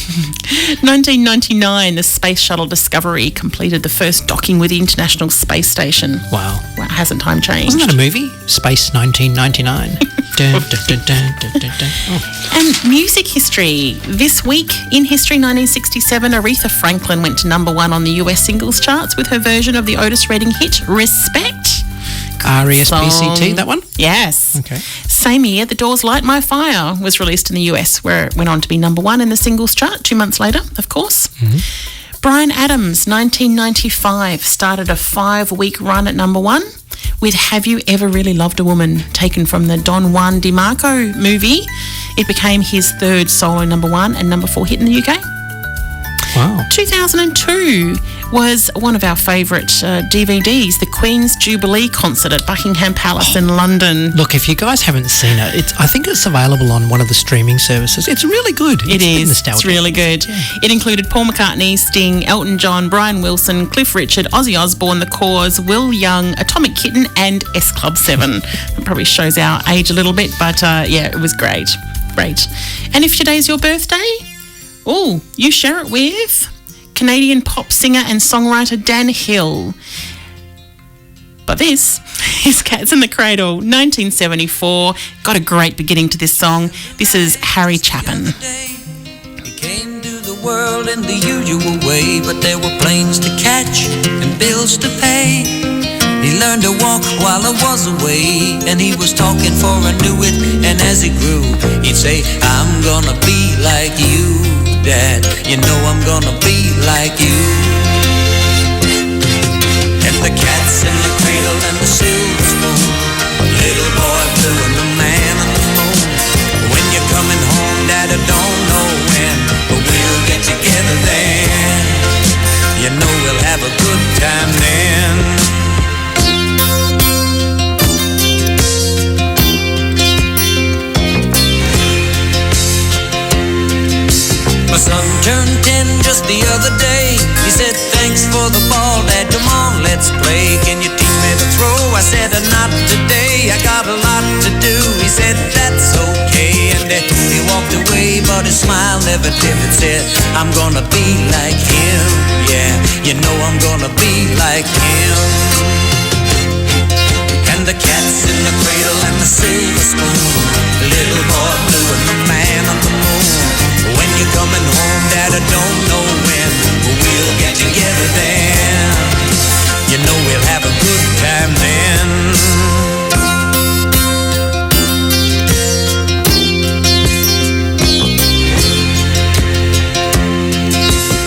1999, the Space Shuttle Discovery completed the first docking with the International Space Station. Wow. Hasn't time changed? Wasn't that a movie? Space 1999. Dun, dun, dun, dun, dun, dun, dun. Oh. And music history. This week in history, 1967, Aretha Franklin went to #1 on the US singles charts with her version of the Otis Redding hit Respect. R-E-S-P-C-T, that one? Yes. Okay. Same year, The Doors' Light My Fire was released in the US, where it went on to be #1 in the singles chart 2 months later, of course. Mm-hmm. Bryan Adams, 1995, started a 5-week run at #1 with Have You Ever Really Loved a Woman, taken from the Don Juan DeMarco movie. It became his 3rd solo #1 and #4 hit in the UK. Wow. 2002 was one of our favourite DVDs, the Queen's Jubilee concert at Buckingham Palace in London. Look, if you guys haven't seen it, I think it's available on one of the streaming services. It's really good. It is. Nostalgic. It's really good. Yeah. It included Paul McCartney, Sting, Elton John, Brian Wilson, Cliff Richard, Ozzy Osbourne, The Cause, Will Young, Atomic Kitten and S Club 7. It probably shows our age a little bit, but it was great. Great. And if today's your birthday, you share it with Canadian pop singer and songwriter Dan Hill. But this is Cats in the Cradle, 1974. Got a great beginning to this song. This is Harry Chapin. He came to the world in the usual way, but there were planes to catch and bills to pay. He learned to walk while I was away, and he was talking for I knew it. And as he grew, he'd say, I'm gonna be like you, Dad. You know I'm gonna be like you. And the cat's in the cradle and the silver spoon, little boy blue and the man on the moon. When you're coming home, Dad, I don't know when, but we'll get together then. You know we'll have a good time then. My son turned 10 just the other day. He said, said, I'm gonna be like him. Yeah, you know I'm gonna be like him. And the cat's in the cradle and the silver spoon, the little boy blue and the man on the moon. When you're coming home, Dad, I don't know when, but we'll get together then. You know we'll have a good time then.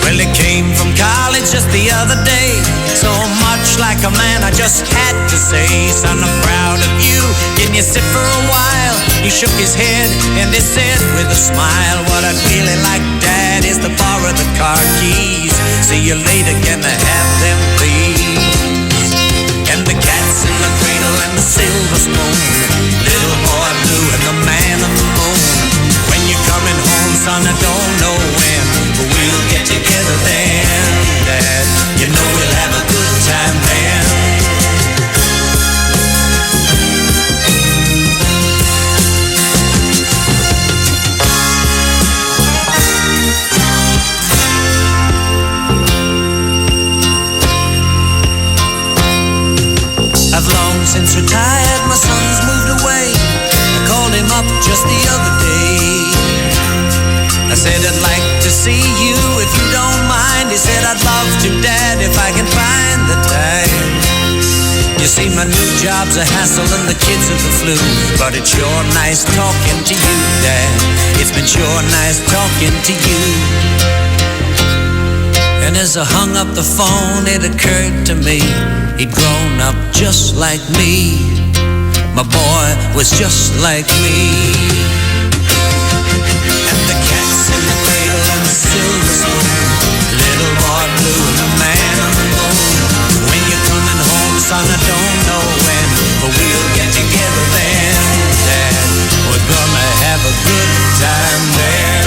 Well, it came from college just the other day, so much like a man I just had to say, son, I'm proud of you. Can you sit for a while? He shook his head and he said with a smile, what I'd really like, Dad, is to borrow the car keys. See you later, can I have them, please? And the cat's in the cradle and the silver spoon, little boy blue and the man on the moon. When you're coming home, son, I don't know when, but we'll get together then, Dad. You know we'll have a good time then. I've long since retired, my son's moved away. I called him up just the other day. I said I'd like to see you if you don't mind. He said I'd love to, Dad, if I can find the time. You see, my new job's a hassle and the kids are the flu, but it's sure nice talking to you, Dad. It's been sure nice talking to you. And as I hung up the phone, it occurred to me, he'd grown up just like me. My boy was just like me. And the cat's in the cradle and the silver spoon, little boy blue and the man on the moon. When you're coming home, son, I don't know when, but we'll get together then, Dad. We're gonna have a good time there.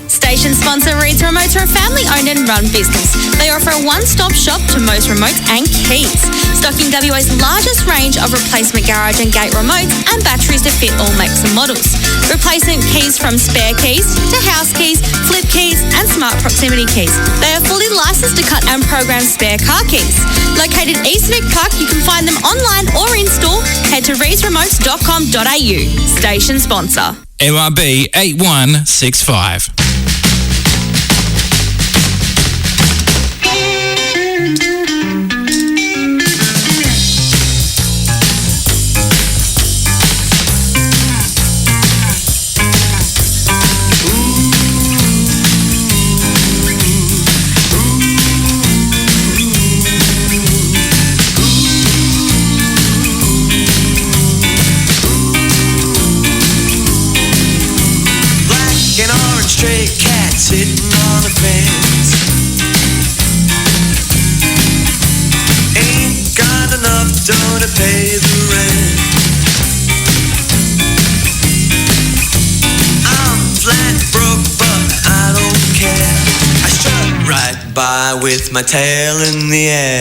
Station sponsor Reed's Remotes are a family-owned and run business. They offer a one-stop shop to most remotes and keys, stocking WA's largest range of replacement garage and gate remotes and batteries to fit all makes and models. Replacement keys from spare keys to house keys, flip keys and smart proximity keys. They are fully licensed to cut and program spare car keys. Located East Vic Park, you can find them online or in store. Head to reedsremotes.com.au. Station sponsor. MRB 8165. Stray cat sitting on the fence. Ain't got enough dough to pay the rent. I'm flat broke, but I don't care. I strut right by with my tail in the air.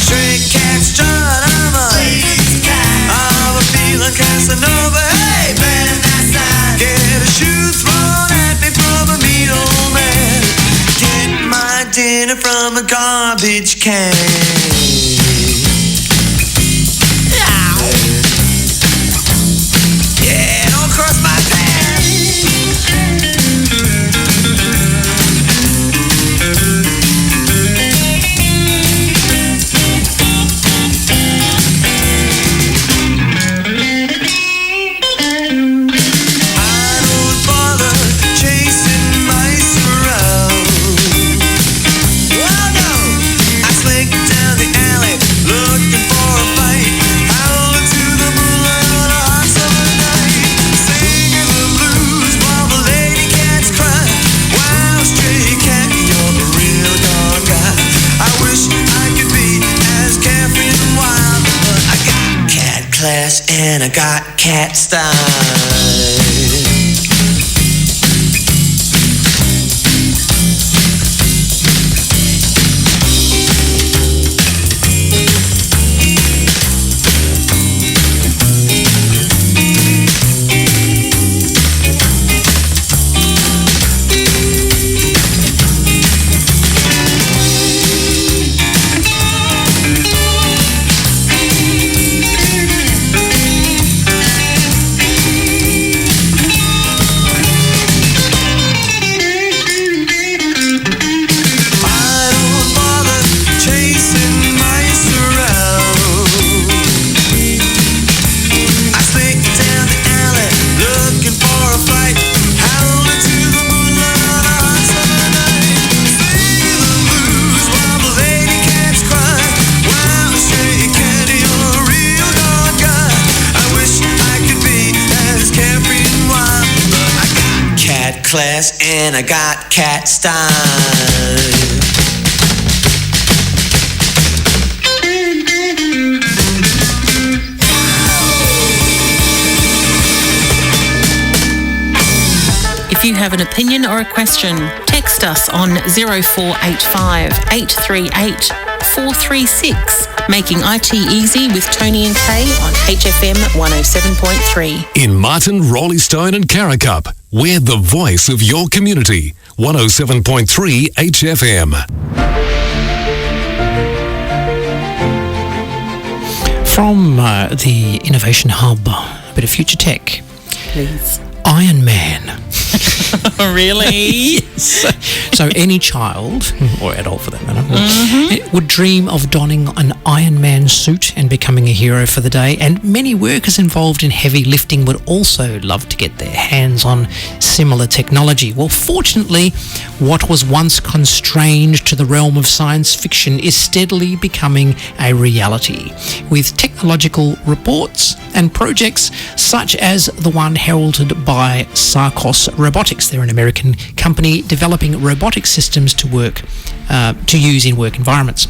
Stray cat strut, I'm a lady's cat. I'm a feeling Casanova. Hey, man, that's that. Get a shoe thrown at me from a mean old man. Get my dinner from a garbage can. Yeah, don't cross my path. I don't bother chasing mice around. Oh no, I slink down the I got cat style. Class and I got cat style. If you have an opinion or a question, text us on 0485 838 436. Making IT Easy with Tony and Kay on HFM 107.3. In Martin, Roley Stone and Caracup, we're the voice of your community. 107.3 HFM. From the Innovation Hub, a bit of future tech. Please. Ironman. Really? Yes. So any child, or adult for that matter, would dream of donning an Ironman suit and becoming a hero for the day. And many workers involved in heavy lifting would also love to get their hands on similar technology. Well, fortunately, what was once constrained to the realm of science fiction is steadily becoming a reality, with technological reports and projects such as the one heralded by Sarcos Robotics. They're an American company developing robotic systems to use in work environments.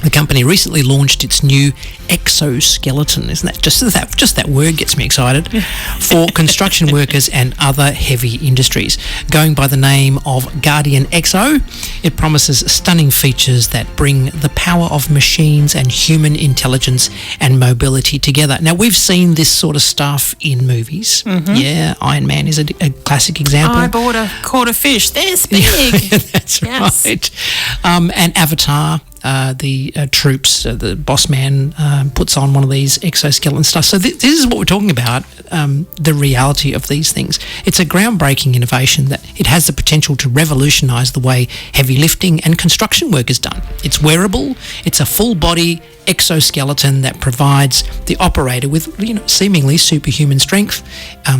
The company recently launched its new exoskeleton. Isn't that just that word gets me excited? For construction workers and other heavy industries. Going by the name of Guardian Exo, it promises stunning features that bring the power of machines and human intelligence and mobility together. Now, we've seen this sort of stuff in movies. Yeah, Ironman is a classic example. I caught a fish. This big. That's right. And Avatar. The troops, the boss man puts on one of these exoskeleton stuff. So this is what we're talking about, the reality of these things. It's a groundbreaking innovation that it has the potential to revolutionise the way heavy lifting and construction work is done. It's wearable, it's a full body exoskeleton that provides the operator with seemingly superhuman strength,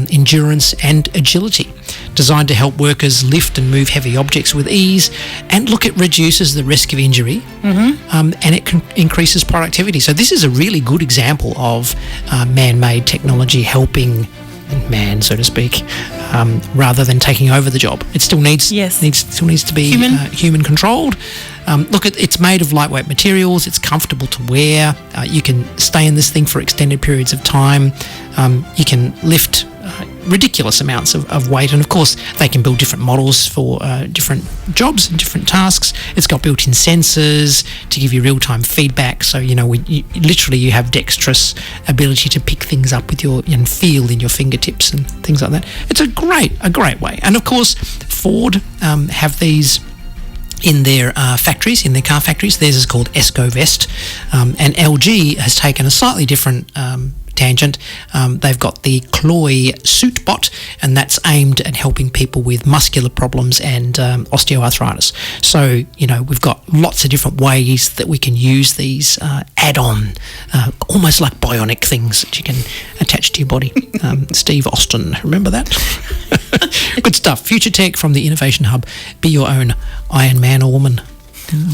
endurance and agility, designed to help workers lift and move heavy objects with ease. And look, it reduces the risk of injury, and it increases productivity. So this is a really good example of man-made technology helping man, so to speak, rather than taking over the job. It still needs to be human controlled. Look, it's made of lightweight materials. It's comfortable to wear. You can stay in this thing for extended periods of time. You can lift ridiculous amounts of weight, and of course they can build different models for different jobs and different tasks. It's got built-in sensors to give you real-time feedback, so you have dexterous ability to pick things up with and feel in your fingertips and things like that. It's a great way. And of course Ford have these in their factories, in their car factories. Theirs is called EscoVest, and LG has taken a slightly different tangent. They've got the Cloy SuitBot, and that's aimed at helping people with muscular problems and osteoarthritis. So, we've got lots of different ways that we can use these add-on, almost like bionic things that you can attach to your body. Steve Austin, remember that? Good stuff. Future tech from the Innovation Hub. Be your own Iron Man or woman.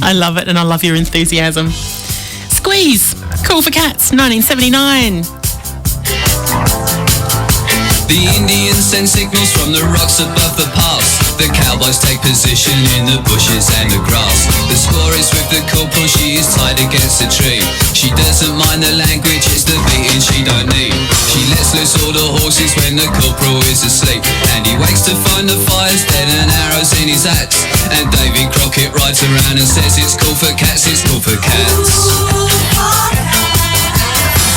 I love it, and I love your enthusiasm. Squeeze, Cool for Cats, 1979. The Indians send signals from the rocks above the pass. The Cowboys take position in the bushes and the grass. The score is with the corporal, she is tied against a tree. She doesn't mind the language, it's the beating she don't need. She lets loose all the horses when the corporal is asleep. And he wakes to find the fire's dead and arrows in his axe. And Davy Crockett rides around and says it's cool for cats, it's cool for cats.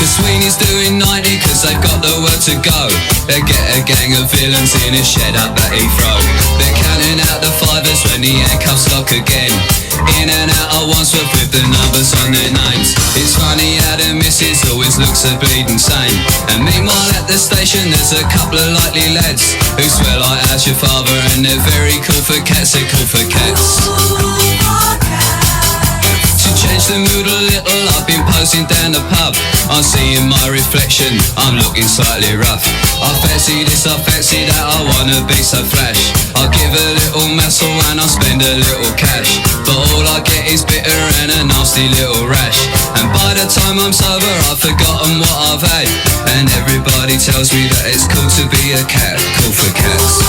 The Sweeney's doing 90 cause they've got the word to go. They get a gang of villains in a shed up at Heathrow. They're counting out the fivers when the handcuffs lock again. In and out at Wandsworth with the numbers on their names. It's funny how the missus always looks a bleeding sane. And meanwhile at the station there's a couple of likely lads who swear like how's your father, and they're very cool for cats, they're cool for cats. Change the mood a little, I've been posing down the pub. I'm seeing my reflection, I'm looking slightly rough. I fancy this, I fancy that, I wanna be so flash. I'll give a little muscle and I'll spend a little cash. But all I get is bitter and a nasty little rash. And by the time I'm sober I've forgotten what I've had. And everybody tells me that it's cool to be a cat, cool for cats.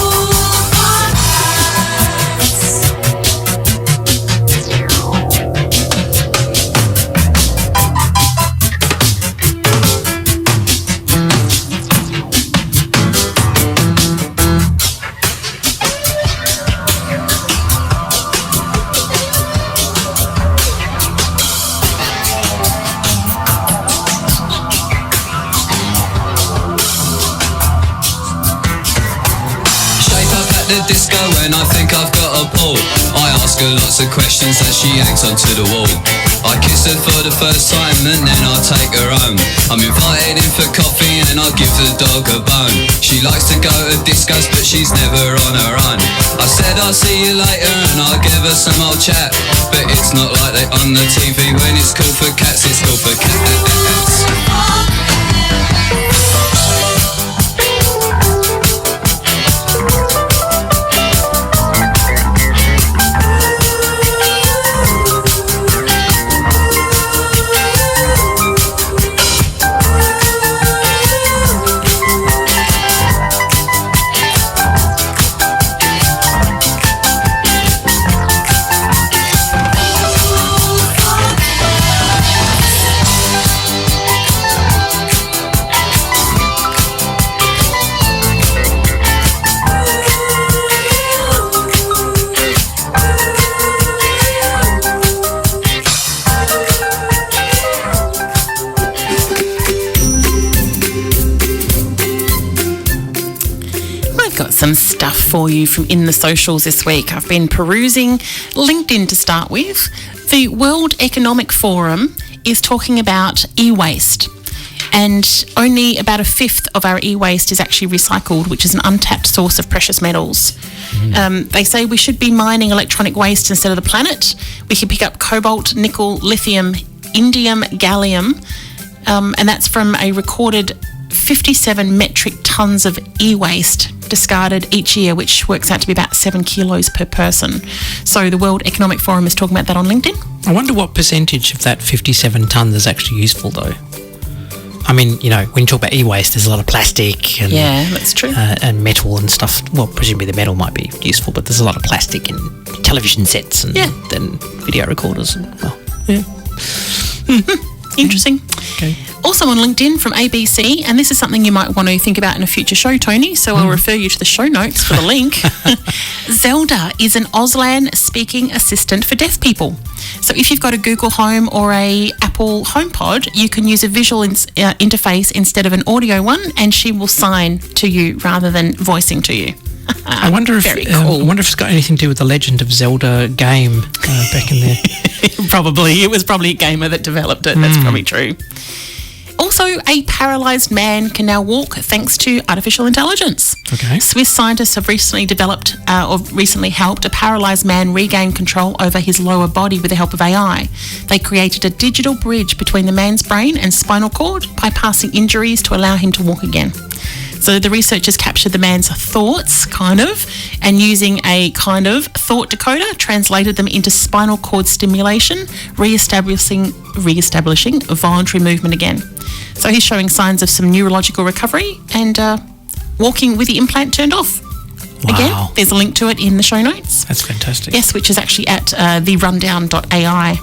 Disco when I think I've got a pull. I ask her lots of questions as she hangs onto the wall. I kiss her for the first time and then I take her home. I'm invited in for coffee and I give the dog a bone. She likes to go to discos but she's never on her own. I said I'll see you later and I'll give her some old chat. But it's not like they on the TV when it's cool for cats, it's cool for cats. Some stuff for you from in the socials this week. I've been perusing LinkedIn to start with. The World Economic Forum is talking about e-waste, and only about a fifth of our e-waste is actually recycled, which is an untapped source of precious metals. They say we should be mining electronic waste instead of the planet. We can pick up cobalt, nickel, lithium, indium, gallium, and that's from a recorded 57 metric tonnes of e-waste discarded each year, which works out to be about 7 kilos per person. So the World Economic Forum is talking about that on LinkedIn. I wonder what percentage of that 57 tonnes is actually useful though. I mean, you know, when you talk about e-waste, there's a lot of plastic and yeah, that's true, and metal and stuff. Well, presumably the metal might be useful, but there's a lot of plastic in television sets and video recorders. And, well, yeah. Interesting. Okay. Also on LinkedIn from ABC, and this is something you might want to think about in a future show, Tony, so I'll refer you to the show notes for the link. Zelda is an Auslan speaking assistant for deaf people. So if you've got a Google Home or a Apple HomePod, you can use a visual interface instead of an audio one, and she will sign to you rather than voicing to you. I wonder if it's got anything to do with the Legend of Zelda game back in there. Probably. It was probably a gamer that developed it. That's probably true. Also, a paralysed man can now walk thanks to artificial intelligence. Okay. Swiss scientists have recently developed or recently helped a paralysed man regain control over his lower body with the help of AI. They created a digital bridge between the man's brain and spinal cord, bypassing injuries to allow him to walk again. So the researchers captured the man's thoughts, and using a thought decoder, translated them into spinal cord stimulation, re-establishing voluntary movement again. So he's showing signs of some neurological recovery and walking with the implant turned off. Wow. Again, there's a link to it in the show notes. That's fantastic. Yes, which is actually at therundown.ai.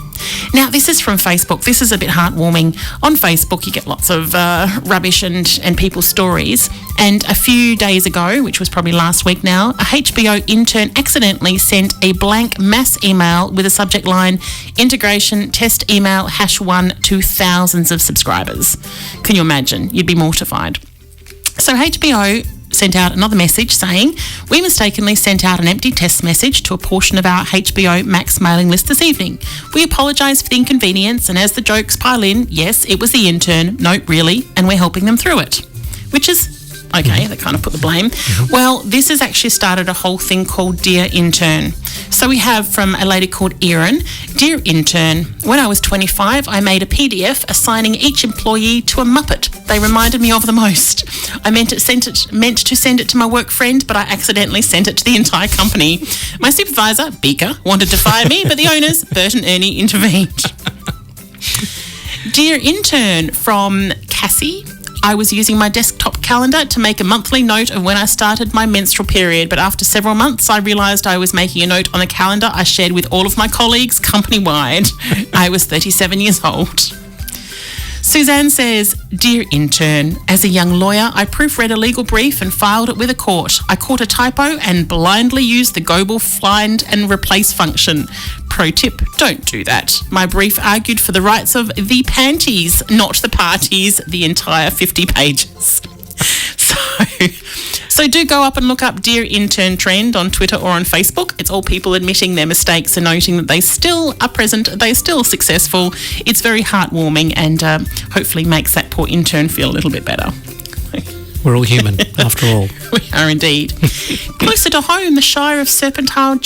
Now, this is from Facebook. This is a bit heartwarming. On Facebook, you get lots of rubbish and people's stories. And a few days ago, which was probably last week now, a HBO intern accidentally sent a blank mass email with a subject line, integration test email #1 to thousands of subscribers. Can you imagine? You'd be mortified. So HBO sent out another message saying, we mistakenly sent out an empty test message to a portion of our HBO Max mailing list this evening. We apologise for the inconvenience, and as the jokes pile in, yes, it was the intern, no, really, and we're helping them through it. Which is, okay, they kind of put the blame. Well, this has actually started a whole thing called Dear Intern. So we have from a lady called Erin, Dear Intern, when I was 25, I made a PDF assigning each employee to a Muppet they reminded me of the most. I meant to send it to my work friend, but I accidentally sent it to the entire company. My supervisor, Beaker, wanted to fire me, but the owners, Bert and Ernie, intervened. Dear Intern from Cassie, I was using my desktop calendar to make a monthly note of when I started my menstrual period, but after several months I realised I was making a note on a calendar I shared with all of my colleagues company-wide. I was 37 years old. Suzanne says, Dear Intern, as a young lawyer, I proofread a legal brief and filed it with a court. I caught a typo and blindly used the global find and replace function. Pro tip, don't do that. My brief argued for the rights of the panties, not the parties, the entire 50 pages. So do go up and look up Dear Intern Trend on Twitter or on Facebook. It's all people admitting their mistakes and noting that they still are present, they're still successful. It's very heartwarming and hopefully makes that poor intern feel a little bit better. We're all human, after all. We are indeed. Closer to home, the Shire of Serpentine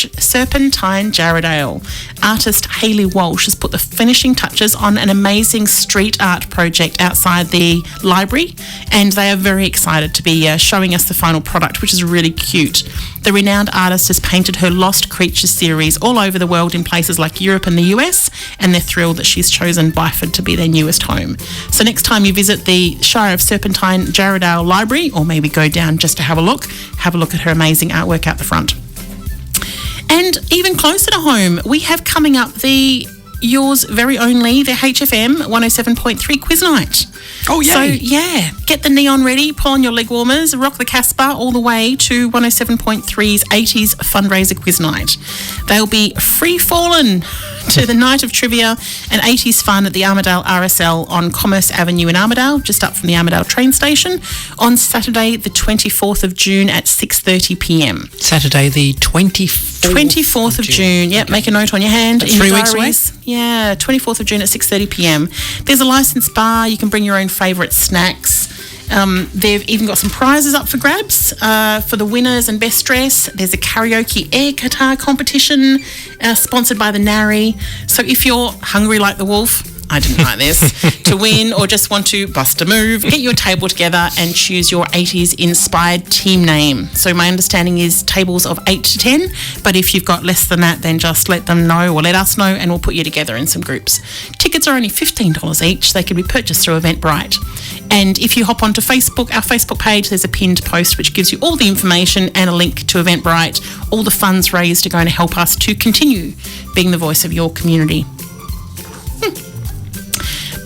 Jarrahdale. Artist Hayley Walsh has put the finishing touches on an amazing street art project outside the library, and they are very excited to be showing us the final product, which is really cute. The renowned artist has painted her Lost Creatures series all over the world in places like Europe and the US, and they're thrilled that she's chosen Byford to be their newest home. So next time you visit the Shire of Serpentine Jarrahdale Library, or maybe go down just to have a look at her amazing artwork out the front. And even closer to home, we have coming up yours very only, the HFM 107.3 quiz night. Oh, yay. So, yeah, get the neon ready, pull on your leg warmers, rock the Casbah all the way to 107.3's 80s fundraiser quiz night. They'll be free-fallen to the night of trivia and 80s fun at the Armidale RSL on Commerce Avenue in Armidale, just up from the Armidale train station, on Saturday the 24th of June at 6:30pm. Saturday the 24th of June. Yep, make a note on your hand. That's in 3 your weeks away? diaries. Yeah, 24th of June at 6:30pm. There's a licensed bar. You can bring your own favourite snacks. They've even got some prizes up for grabs for the winners and best dress. There's a karaoke air guitar competition sponsored by the Narry. So if you're hungry like the wolf, I didn't like this, to win or just want to bust a move, get your table together and choose your 80s inspired team name. So my understanding is tables of 8 to 10, but if you've got less than that, then just let them know or let us know and we'll put you together in some groups. Tickets are only $15 each. They can be purchased through Eventbrite. And if you hop onto Facebook, our Facebook page, there's a pinned post which gives you all the information and a link to Eventbrite. All the funds raised are going to help us to continue being the voice of your community.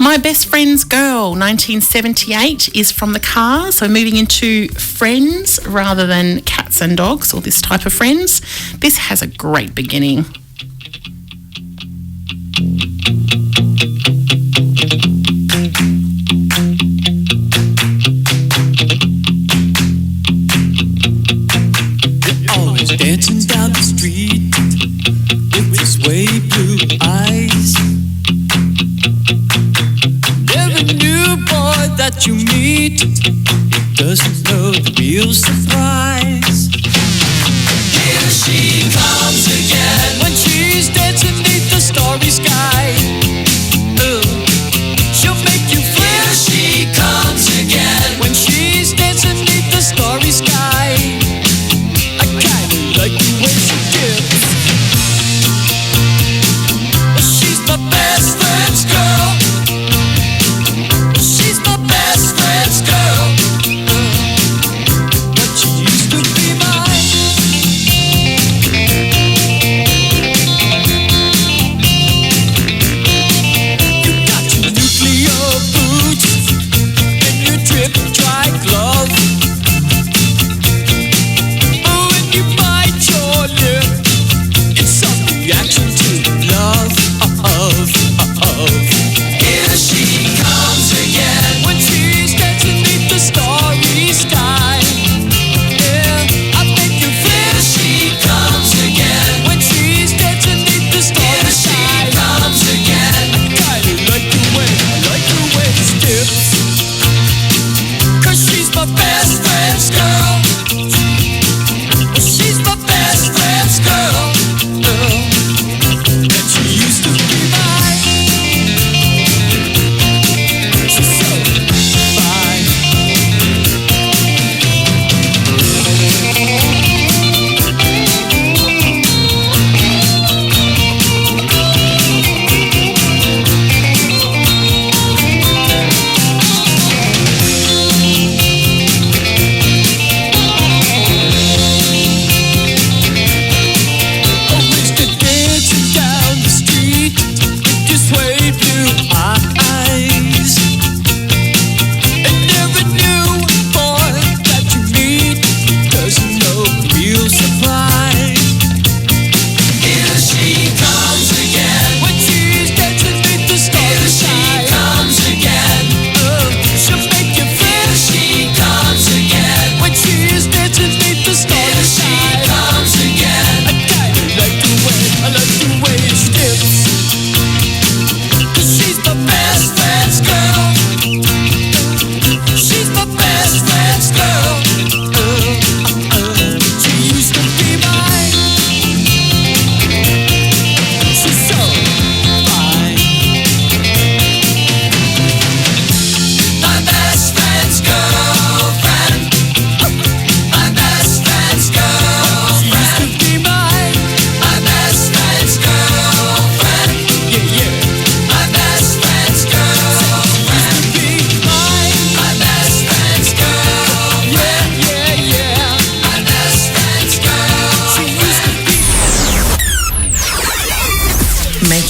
My Best Friend's Girl, 1978, is from the Cars. So moving into friends rather than cats and dogs or this type of friends. This has a great beginning. You're always dancing down the street with your sway blue eyes. Every new boy that you meet, he doesn't know the real surprise. Here she comes again. When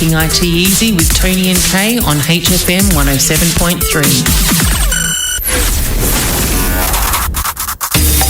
Making IT Easy with Tony and Kay on HFM 107.3.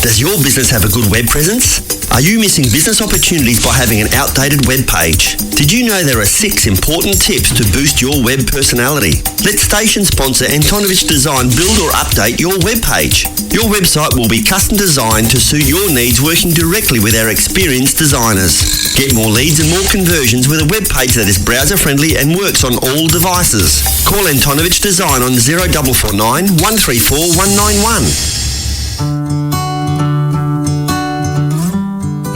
Does your business have a good web presence? Are you missing business opportunities by having an outdated web page? Did you know there are 6 important tips to boost your web personality? Let station sponsor Antonovich Design build or update your web page. Your website will be custom designed to suit your needs, working directly with our experienced designers. Get more leads and more conversions with a web page that is browser friendly and works on all devices. Call Antonovich Design on 0449 134 191.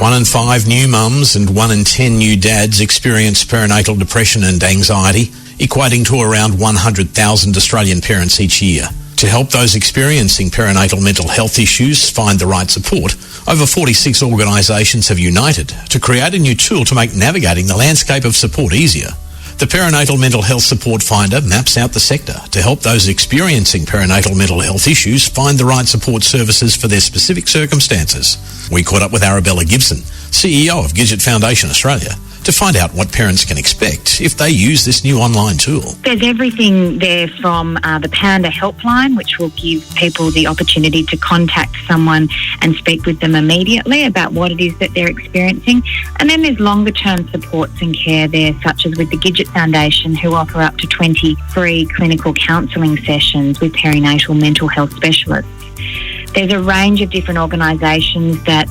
1 in 5 new mums and 1 in 10 new dads experience perinatal depression and anxiety, equating to around 100,000 Australian parents each year. To help those experiencing perinatal mental health issues find the right support, over 46 organisations have united to create a new tool to make navigating the landscape of support easier. The Perinatal Mental Health Support Finder maps out the sector to help those experiencing perinatal mental health issues find the right support services for their specific circumstances. We caught up with Arabella Gibson, CEO of Gidget Foundation Australia, to find out what parents can expect if they use this new online tool. There's everything there from the Panda helpline, which will give people the opportunity to contact someone and speak with them immediately about what it is that they're experiencing. And then there's longer term supports and care there, such as with the Gidget Foundation, who offer up to 20 free clinical counselling sessions with perinatal mental health specialists. There's a range of different organisations that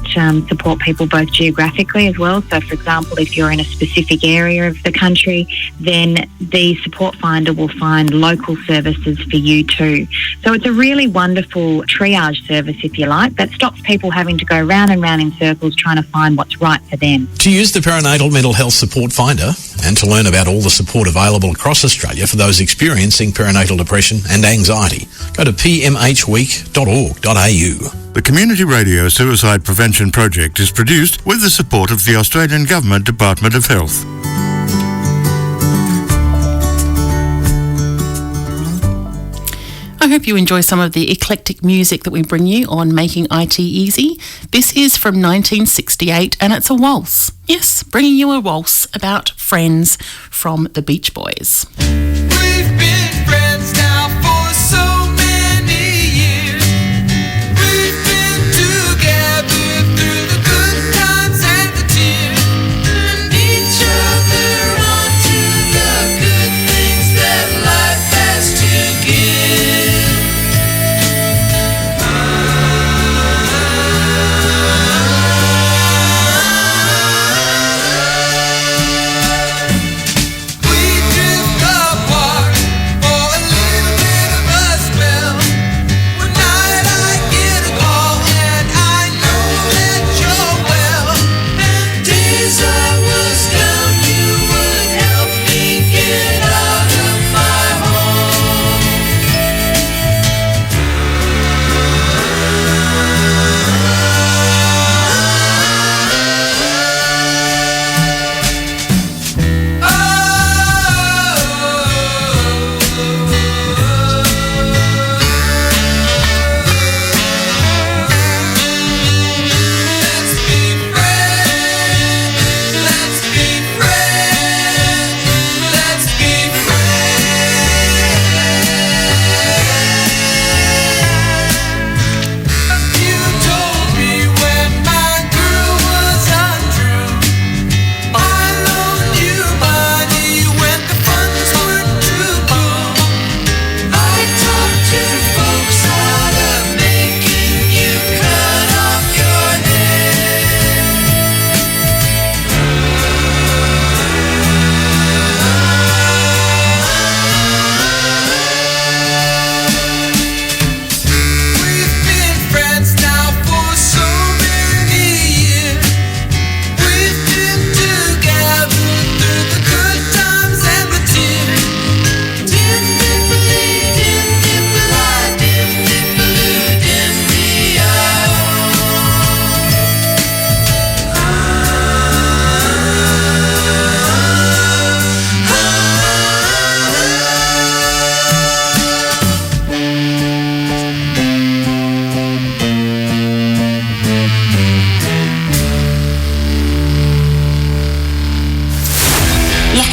support people both geographically as well. So, for example, if you're in a specific area of the country, then the support finder will find local services for you too. So it's a really wonderful triage service, if you like, that stops people having to go round and round in circles trying to find what's right for them. To use the Perinatal Mental Health Support Finder and to learn about all the support available across Australia for those experiencing perinatal depression and anxiety, go to pmhweek.org.au. The Community Radio Suicide Prevention Project is produced with the support of the Australian Government Department of Health. I hope you enjoy some of the eclectic music that we bring you on Making IT Easy. This is from 1968 and it's a waltz. Yes, bringing you a waltz about friends from the Beach Boys. We've been friends now for so many years. We've been together through the good times and the tears, and each other on to the good things that life has to give. We drift apart.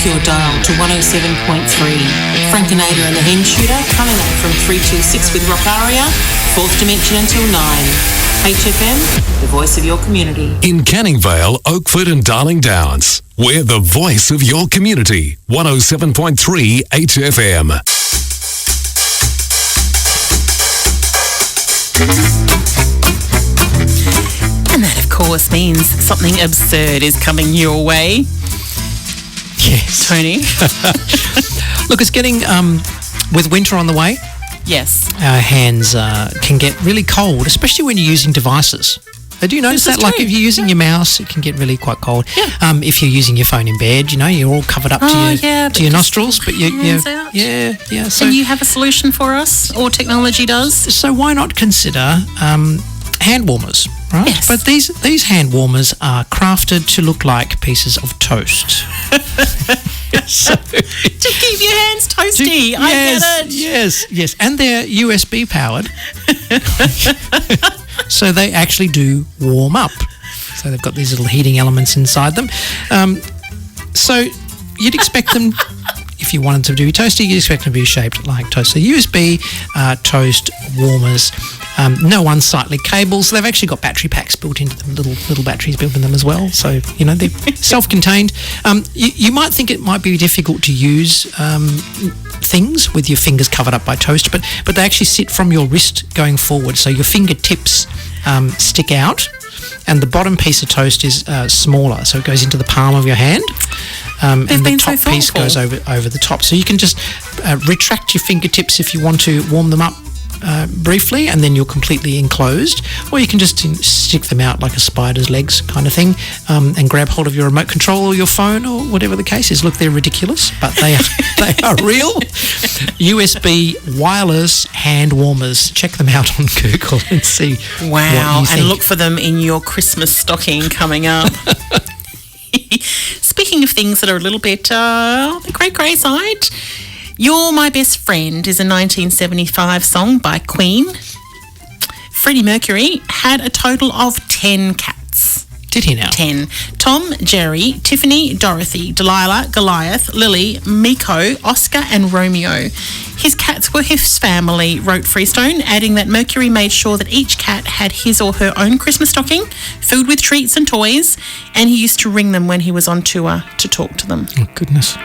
your dial to 107.3. Frankenator and the Hen Shooter coming up from 3 till 6 with Rock Aria, Fourth Dimension until 9. HFM, the voice of your community. In Canning Vale, Oakford and Darling Downs, we're the voice of your community. 107.3 HFM. And that, of course, means something absurd is coming your way. Yes. Tony? Look, it's getting, with winter on the way, yes, our hands can get really cold, especially when you're using devices. Do you notice that? Like if you're using your mouse, it can get really quite cold. Yeah. If you're using your phone in bed, you know, you're all covered up to your nostrils, but hands out. yeah. So you have a solution for us, or technology does? So why not consider hand warmers, right? Yes. But these hand warmers are crafted to look like pieces of toast. So, to keep your hands toasty. I get it. Yes. And they're USB powered. So they actually do warm up. So they've got these little heating elements inside them. So you'd expect them, if you wanted them to be toasty, you'd expect them to be shaped like toast. So USB toast warmers, no unsightly cables. They've actually got battery packs built into them, little batteries built in them as well. So, you know, they're self-contained. You might think it might be difficult to use things with your fingers covered up by toast, but they actually sit from your wrist going forward. So your fingertips stick out, and the bottom piece of toast is smaller, so it goes into the palm of your hand. And the top piece goes over the top. So you can just retract your fingertips if you want to warm them up briefly, and then you're completely enclosed, or you can just stick them out like a spider's legs kind of thing, and grab hold of your remote control or your phone or whatever the case is. Look, they're ridiculous, but they are real. USB wireless hand warmers. Check them out on Google and see. Wow, what you think. and look for them in your Christmas stocking coming up. Speaking of things that are a little bit on the grey side, You're My Best Friend is a 1975 song by Queen. Freddie Mercury had a total of 10 cats. Did he now? 10. Tom, Jerry, Tiffany, Dorothy, Delilah, Goliath, Lily, Miko, Oscar and Romeo. His cats were his family, wrote Freestone, adding that Mercury made sure that each cat had his or her own Christmas stocking, filled with treats and toys, and he used to ring them when he was on tour to talk to them. Oh, goodness. You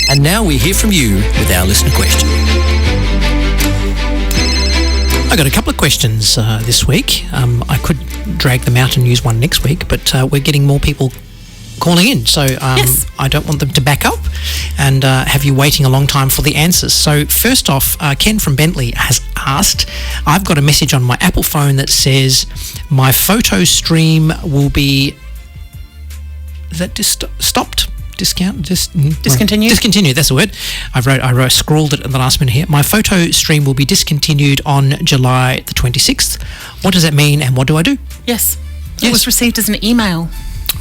And now we hear from you with our listener question. I got a couple of questions this week. I could drag them out and use one next week, but we're getting more people calling in, so I don't want them to back up and have you waiting a long time for the answers. So first off, Ken from Bentley has asked, I've got a message on my Apple phone that says my photo stream will be stopped? Discontinued? Discontinued, that's the word. I scrawled it at the last minute here. My photo stream will be discontinued on July the 26th. What does that mean and what do I do? Yes. It was received as an email.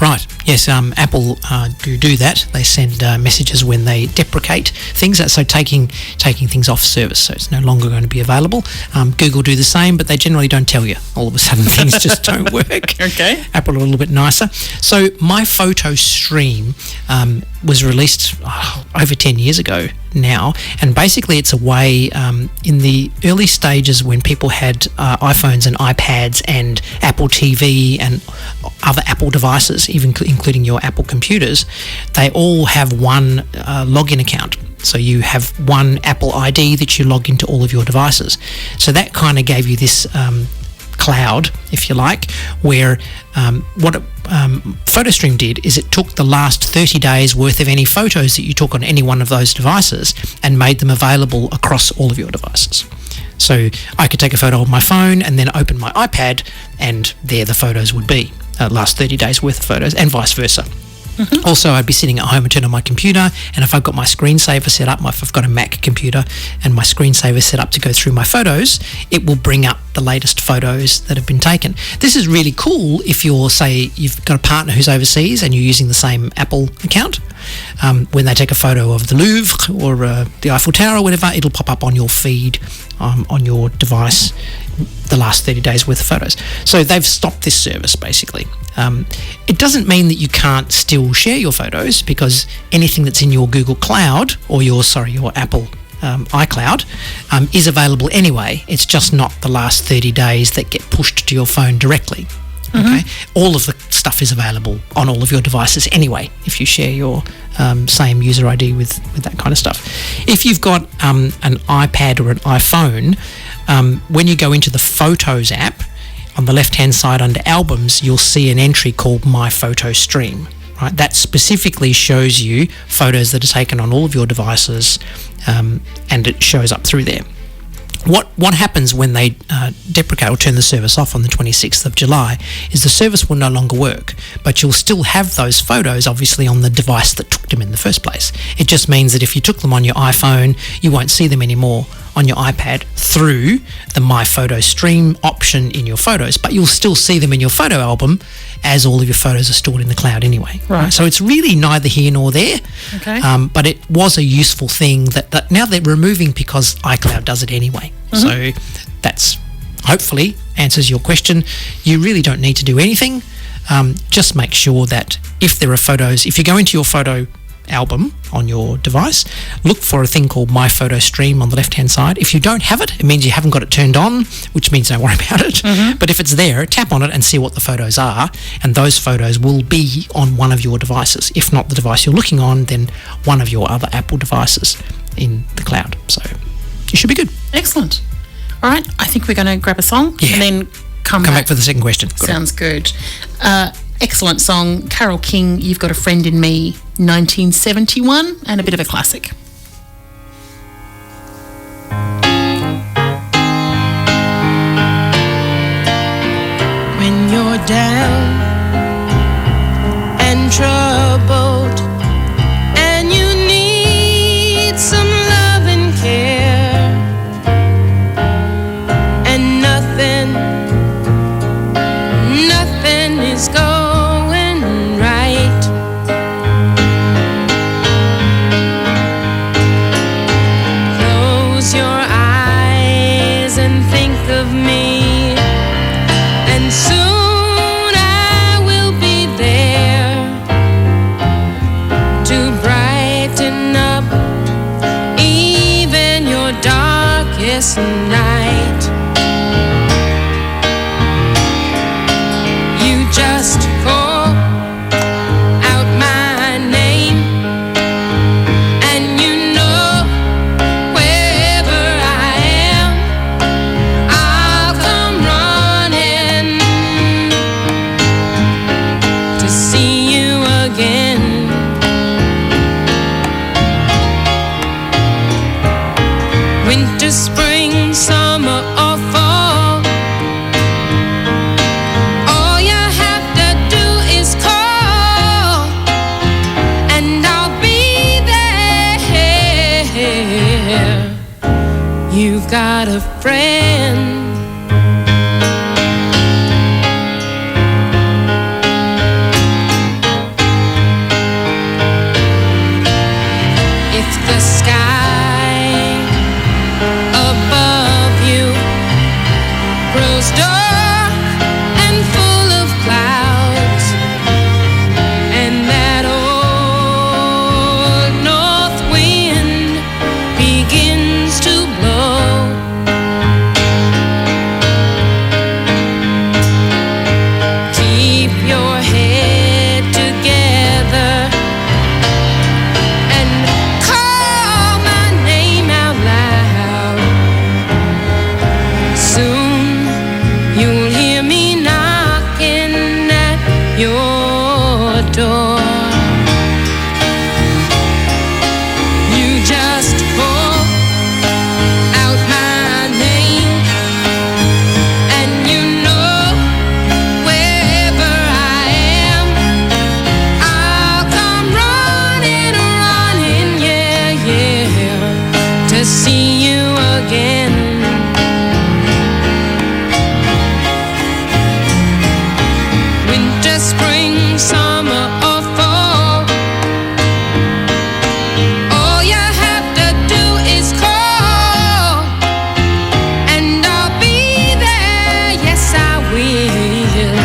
Right, yes, Apple do that. They send messages when they deprecate things, so taking things off service, so it's no longer going to be available. Google do the same, but they generally don't tell you. All of a sudden things just don't work. Okay. Apple a little bit nicer. So my photo stream was released over 10 years ago now, and basically it's a way in the early stages when people had iPhones and iPads and Apple TV and other Apple devices, even including your Apple computers, they all have one login account. So you have one Apple ID that you log into all of your devices. So that kind of gave you this cloud, if you like, where what PhotoStream did is it took the last 30 days worth of any photos that you took on any one of those devices and made them available across all of your devices. So I could take a photo of my phone and then open my iPad, and there the photos would be, last 30 days worth of photos, and vice versa. Mm-hmm. Also, I'd be sitting at home and turn on my computer, and if I've got my screensaver set up, if I've got a Mac computer and my screensaver set up to go through my photos, it will bring up the latest photos that have been taken. This is really cool if you're, say, you've got a partner who's overseas and you're using the same Apple account. When they take a photo of the Louvre or the Eiffel Tower or whatever, it'll pop up on your feed on your device, the last 30 days worth of photos. So they've stopped this service basically. It doesn't mean that you can't still share your photos, because anything that's in your Google Cloud or your Apple iCloud is available anyway. It's just not the last 30 days that get pushed to your phone directly. Okay, all of the stuff is available on all of your devices anyway if you share your same user ID with that kind of stuff. If you've got an iPad or an iPhone, when you go into the Photos app, on the left-hand side under Albums, you'll see an entry called My Photo Stream. Right, that specifically shows you photos that are taken on all of your devices, and it shows up through there. What happens when they deprecate or turn the service off on the 26th of July is the service will no longer work, but you'll still have those photos obviously on the device that took them in the first place. It just means that if you took them on your iPhone, you won't see them anymore on your iPad through the My Photo Stream option in your photos, but you'll still see them in your photo album as all of your photos are stored in the cloud anyway. Right. So it's really neither here nor there. Okay. But it was a useful thing that now they're removing because iCloud does it anyway. So that's hopefully answers your question. You really don't need to do anything. Just make sure that if there are photos, if you go into your photo album on your device, look for a thing called My Photo Stream on the left-hand side. If you don't have it, it means you haven't got it turned on, which means don't worry about it. But if it's there, tap on it and see what the photos are, and those photos will be on one of your devices. If not the device you're looking on, then one of your other Apple devices in the cloud. So you should be good. Excellent. All right, I think we're going to grab a song and then come back for the second question. Sounds good. Excellent song. Carole King, You've Got a Friend in Me, 1971, and a bit of a classic. When you're down and troubled and you need some love and care, and nothing is going right, close your eyes and think of me, and soon I will be there to brighten up even your darkest night. Just call out my name and winter, spring, summer, or fall. All you have to do is call, and I'll be there. You've got a friend. If the sky above you grows dark and full of clouds, and that old north wind begins to blow, keep your head together and call my name out loud. Soon you'll hear me knocking at your door. You just call out my name, and you know wherever I am, I'll come running, running, yeah, yeah, to see you again. Winter, spring, summer, or fall. All you have to do is call, and I'll be there. Yes, I will.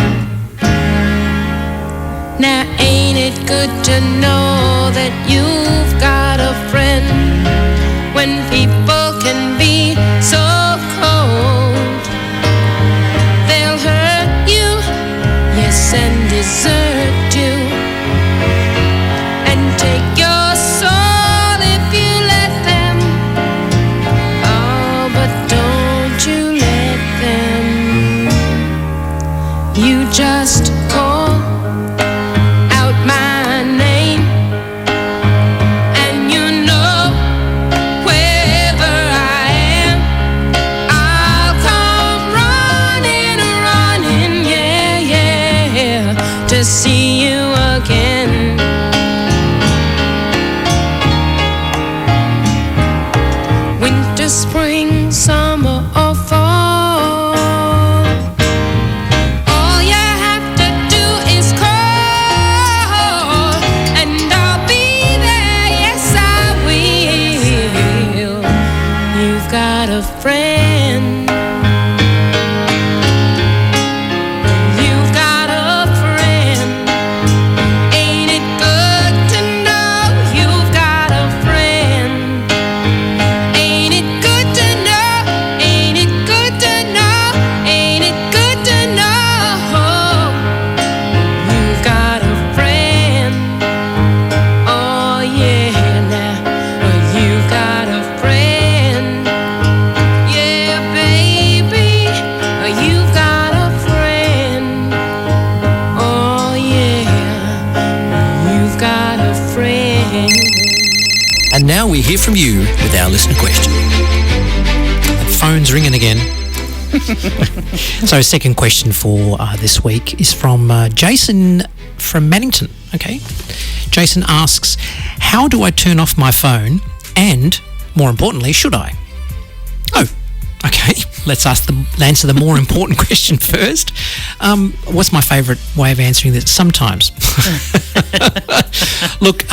Now, ain't it good to know that you've got a friend when people can be so cold? They'll hurt you, yes, and desert you, and take your soul if you let them. Oh, but don't you let them. You just call out my name, and you know wherever I am, I'll come running, running, yeah, yeah, to see you again. Winter, spring, summer, or fall. All you have to do is call, and I'll be there. Yes, I will. You've got a friend. You've got a friend. Ain't it good to know you've got a friend? Ain't it good to know? Ain't it good to know? Ain't it good to know you've got a friend? Oh yeah, now you've got a friend. Yeah, baby, you've got a friend. Oh yeah, you've got a friend. And now we hear from you with our listener question. That phone's ringing again. So, second question for this week is from Jason from Mannington. Okay. Jason asks, how do I turn off my phone? And, more importantly, should I? Oh, okay. Let's answer the more important question first. What's my favourite way of answering this? Sometimes. Look,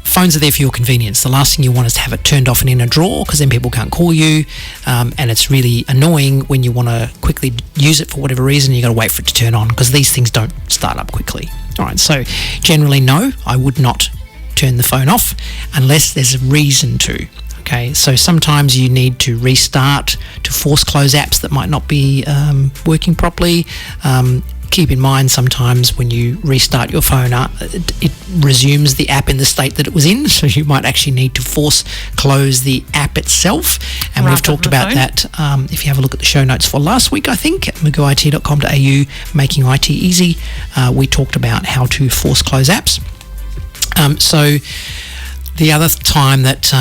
phones are there for your convenience. The last thing you want is to have it turned off and in a drawer, because then people can't call you, and it's really annoying when you want to quickly use it for whatever reason. You've got to wait for it to turn on, because these things don't start up quickly. All right, so generally, no, I would not turn the phone off unless there's a reason to. Okay, so sometimes you need to restart to force close apps that might not be working properly. Keep in mind, sometimes when you restart your phone up, it resumes the app in the state that it was in, so you might actually need to force close the app itself. And we've talked about that if you have a look at the show notes for last week, I think, at magooit.com.au, Making IT Easy. We talked about how to force close apps. So the other time that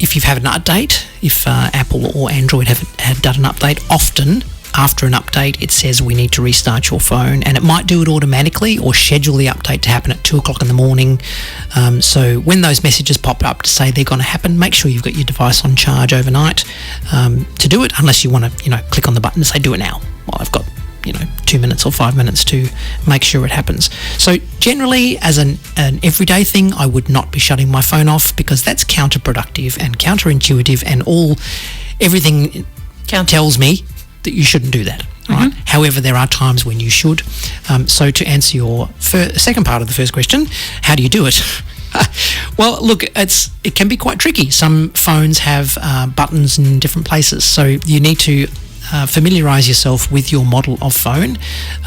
if you've had an update, if Apple or Android have done an update, often after an update it says we need to restart your phone, and it might do it automatically or schedule the update to happen at 2 o'clock in the morning. So when those messages pop up to say they're going to happen, make sure you've got your device on charge overnight to do it, unless you want to click on the button and say do it now. Well, I've got 2 minutes or 5 minutes to make sure it happens. So generally, as an everyday thing, I would not be shutting my phone off, because that's counterproductive and counterintuitive, and everything tells me that you shouldn't do that. Right? However, there are times when you should. So to answer your second part of the first question, how do you do it? Well, look, it can be quite tricky. Some phones have buttons in different places, so you need to familiarise yourself with your model of phone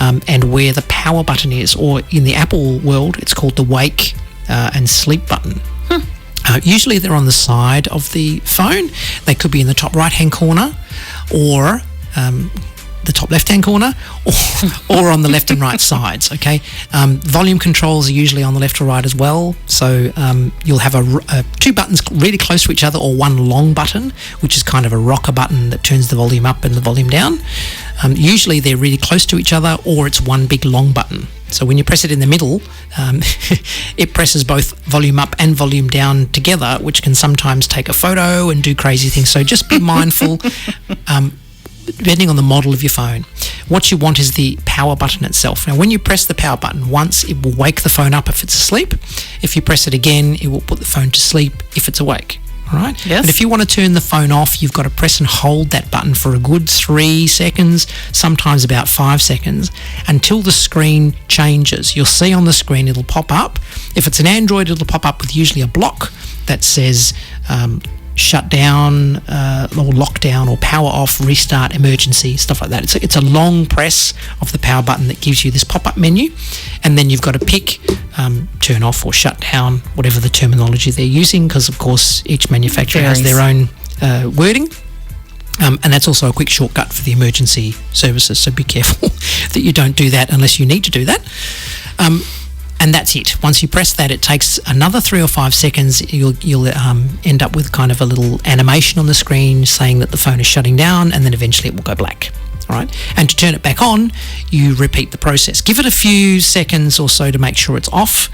and where the power button is, or in the Apple world, it's called the wake and sleep button. Usually they're on the side of the phone. They could be in the top right-hand corner, or the top left-hand corner, or on the left and right sides, okay? Volume controls are usually on the left or right as well, so you'll have two buttons really close to each other, or one long button, which is kind of a rocker button that turns the volume up and the volume down. Usually they're really close to each other, or it's one big long button. So when you press it in the middle, it presses both volume up and volume down together, which can sometimes take a photo and do crazy things. So just be mindful, depending on the model of your phone. What you want is the power button itself. Now, when you press the power button once, it will wake the phone up if it's asleep. If you press it again, it will put the phone to sleep if it's awake. All right? Yes. But if you want to turn the phone off, you've got to press and hold that button for a good 3 seconds, sometimes about 5 seconds, until the screen changes. You'll see on the screen it'll pop up. If it's an Android, it'll pop up with usually a block that says shut down or lock down or power off, restart, emergency, stuff like that. It's a long press of the power button that gives you this pop-up menu, and then you've got to pick turn off or shut down, whatever the terminology they're using, because of course each manufacturer has their own wording. And that's also a quick shortcut for the emergency services, so be careful that you don't do that unless you need to do that. And that's it. Once you press that, it takes another 3 or 5 seconds. You'll end up with kind of a little animation on the screen saying that the phone is shutting down, and then eventually it will go black. All right. And to turn it back on, you repeat the process. Give it a few seconds or so to make sure it's off.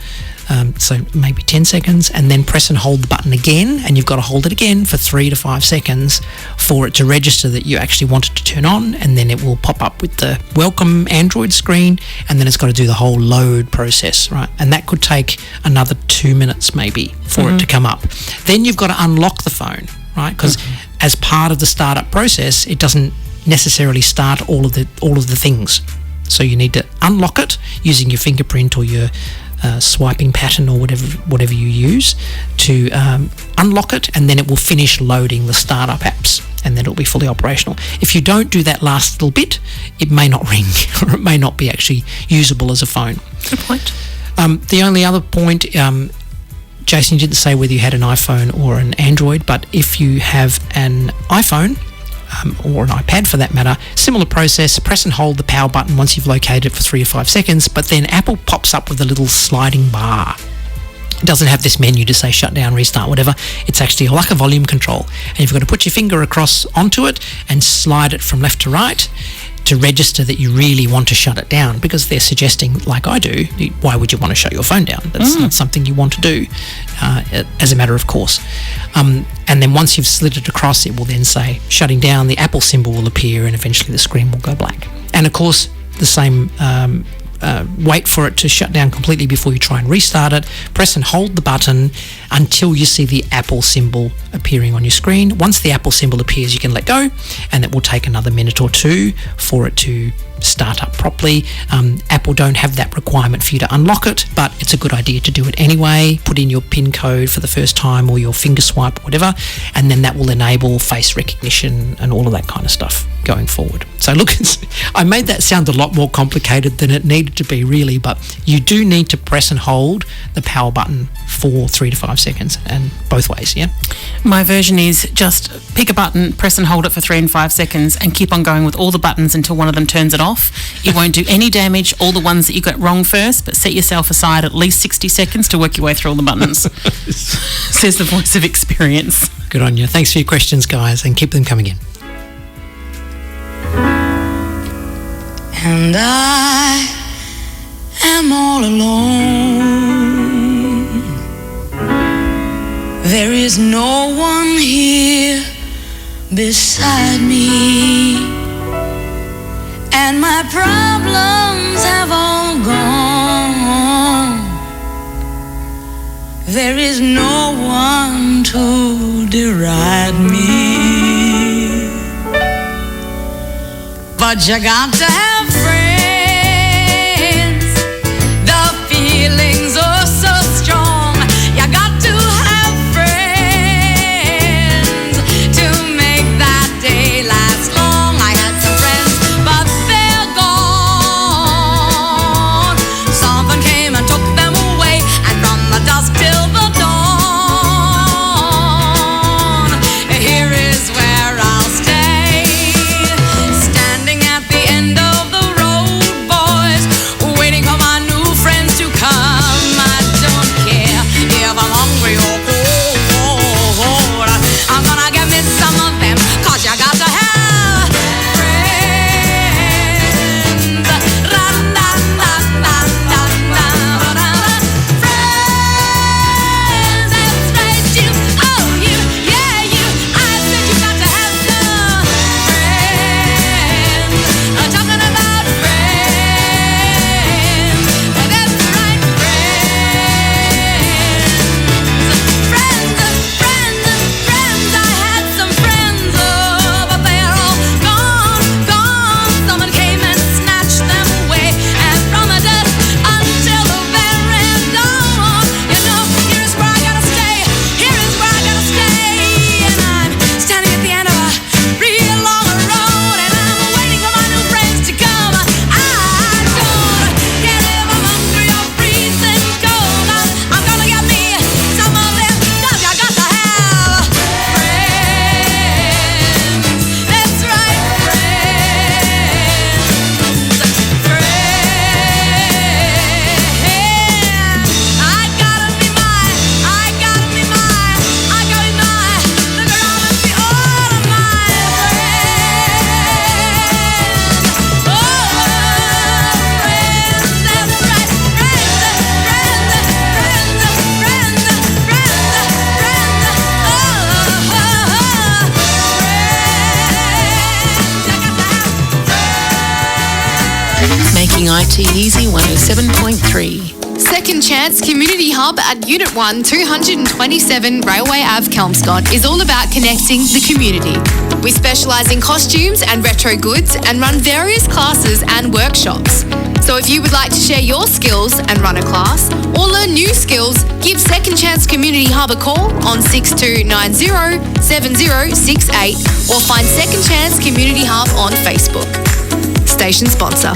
So maybe 10 seconds, and then press and hold the button again, and you've got to hold it again for 3 to 5 seconds for it to register that you actually want it to turn on, and then it will pop up with the welcome Android screen, and then it's got to do the whole load process, right? And that could take another 2 minutes maybe for it to come up. Then you've got to unlock the phone, right? Because as part of the startup process, it doesn't necessarily start all of the things. So you need to unlock it using your fingerprint or your swiping pattern or whatever you use to unlock it, and then it will finish loading the startup apps, and then it'll be fully operational. If you don't do that last little bit, it may not ring, or it may not be actually usable as a phone. Good point. The only other point, Jason, you didn't say whether you had an iPhone or an Android, but if you have an iPhone, or an iPad for that matter, similar process. Press and hold the power button once you've located it for 3 or 5 seconds, but then Apple pops up with a little sliding bar. It doesn't have this menu to say shut down, restart, whatever. It's actually like a volume control, and you've got to put your finger across onto it and slide it from left to right to register that you really want to shut it down, because they're suggesting, like I do, why would you want to shut your phone down? That's not something you want to do as a matter of course. And then once you've slid it across, it will then say shutting down, the Apple symbol will appear, and eventually the screen will go black. And of course, the same wait for it to shut down completely before you try and restart it. Press and hold the button until you see the Apple symbol appearing on your screen. Once the Apple symbol appears, you can let go, and it will take another minute or two for it to start up properly. Apple don't have that requirement for you to unlock it, but it's a good idea to do it anyway. Put in your PIN code for the first time, or your finger swipe, whatever, and then that will enable face recognition and all of that kind of stuff going forward. So look, I made that sound a lot more complicated than it needed to be really, but you do need to press and hold the power button for 3 to 5 seconds, and both ways, yeah? My version is just pick a button, press and hold it for 3 and 5 seconds, and keep on going with all the buttons until one of them turns it on. yourself. It won't do any damage. All the ones that you got wrong first, but set yourself aside at least 60 seconds to work your way through all the buttons. Says the voice of experience. Good on you. Thanks for your questions, guys, and keep them coming in. And I am all alone. There is no one here beside me, and my problems have all gone. There is no one to deride me, but you got to have friends. The feelings are so strong. You got to have friends to make that day last long. I had some friends, but they're gone. Something came and took them away, and from the dusk till the dawn, here is where I'll stay, standing at the end of the road, boys, waiting for my new friends to come. I don't care if I'm hungry or cold. I'm gonna get me some of them, 'cause you got to have friends. Friends, that's right, you. Oh, you, yeah, you. I said you got to have some friends. I'm talking about friends. That's right, friends. Friends. I had some friends, but they're all gone. Someone came and snatched them away, and from the dusk until the very dawn. You know, here is where I gotta stay. Here is where I gotta stay, and I'm standing at the end of a real long road, and I'm waiting for my new friends to come. I don't care if I'm hungry or freezing cold. I'm gonna get me some of them, 'cause you got to have friends. That's right, friends. I gotta be mine. I gotta be mine. I gotta be mine. Look around and see all of my friends. Oh, friends, that's right, Making IT Easy 107.3. Second Chance Community Hub at Unit 1, 227 Railway Ave, Kelmscott is all about connecting the community. We specialise in costumes and retro goods and run various classes and workshops. So if you would like to share your skills and run a class or learn new skills, give Second Chance Community Hub a call on 6290 7068 or find Second Chance Community Hub on Facebook. Station sponsor.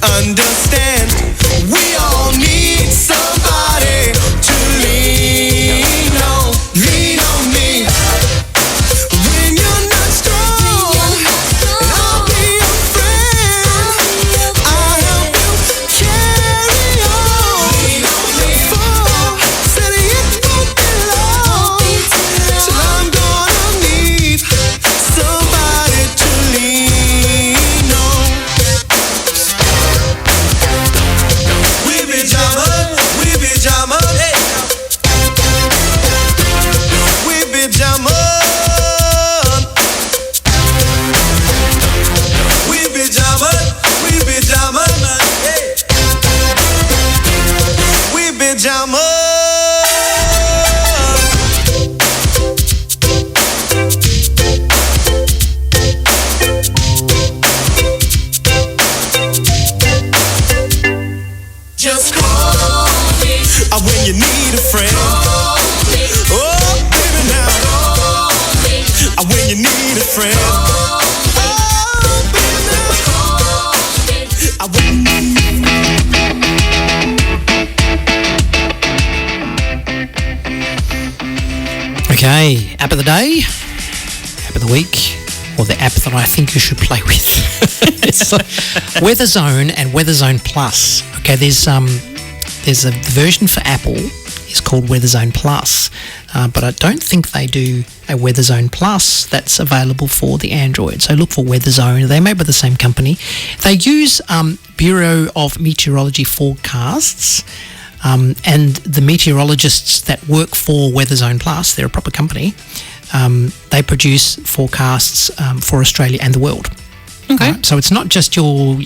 understand. We all need somebody to lean on. Lean on me. When you're not strong, and I'll be your friend. I'll help you carry on. Lean on me. Said it won't be long till I'm gonna need somebody to lean on. We be jamming, we be jamming, hey. We be jamming. We be jamming, hey. We be jamming. Just call me when you need a friend. Call me. Oh, baby, now. Call me when you need a friend. Oh, baby, now. Call me. Okay, app of the day, app of the week, or the app that I think you should play with. It's Weatherzone and Weatherzone Plus. Okay, there's a version for Apple is called Weatherzone Plus, but I don't think they do a Weatherzone Plus that's available for the Android. So look for Weatherzone. They're made by the same company. They use Bureau of Meteorology forecasts. And the meteorologists that work for Weatherzone Plus, they're a proper company, they produce forecasts for Australia and the world. Okay. Right? So it's not just your,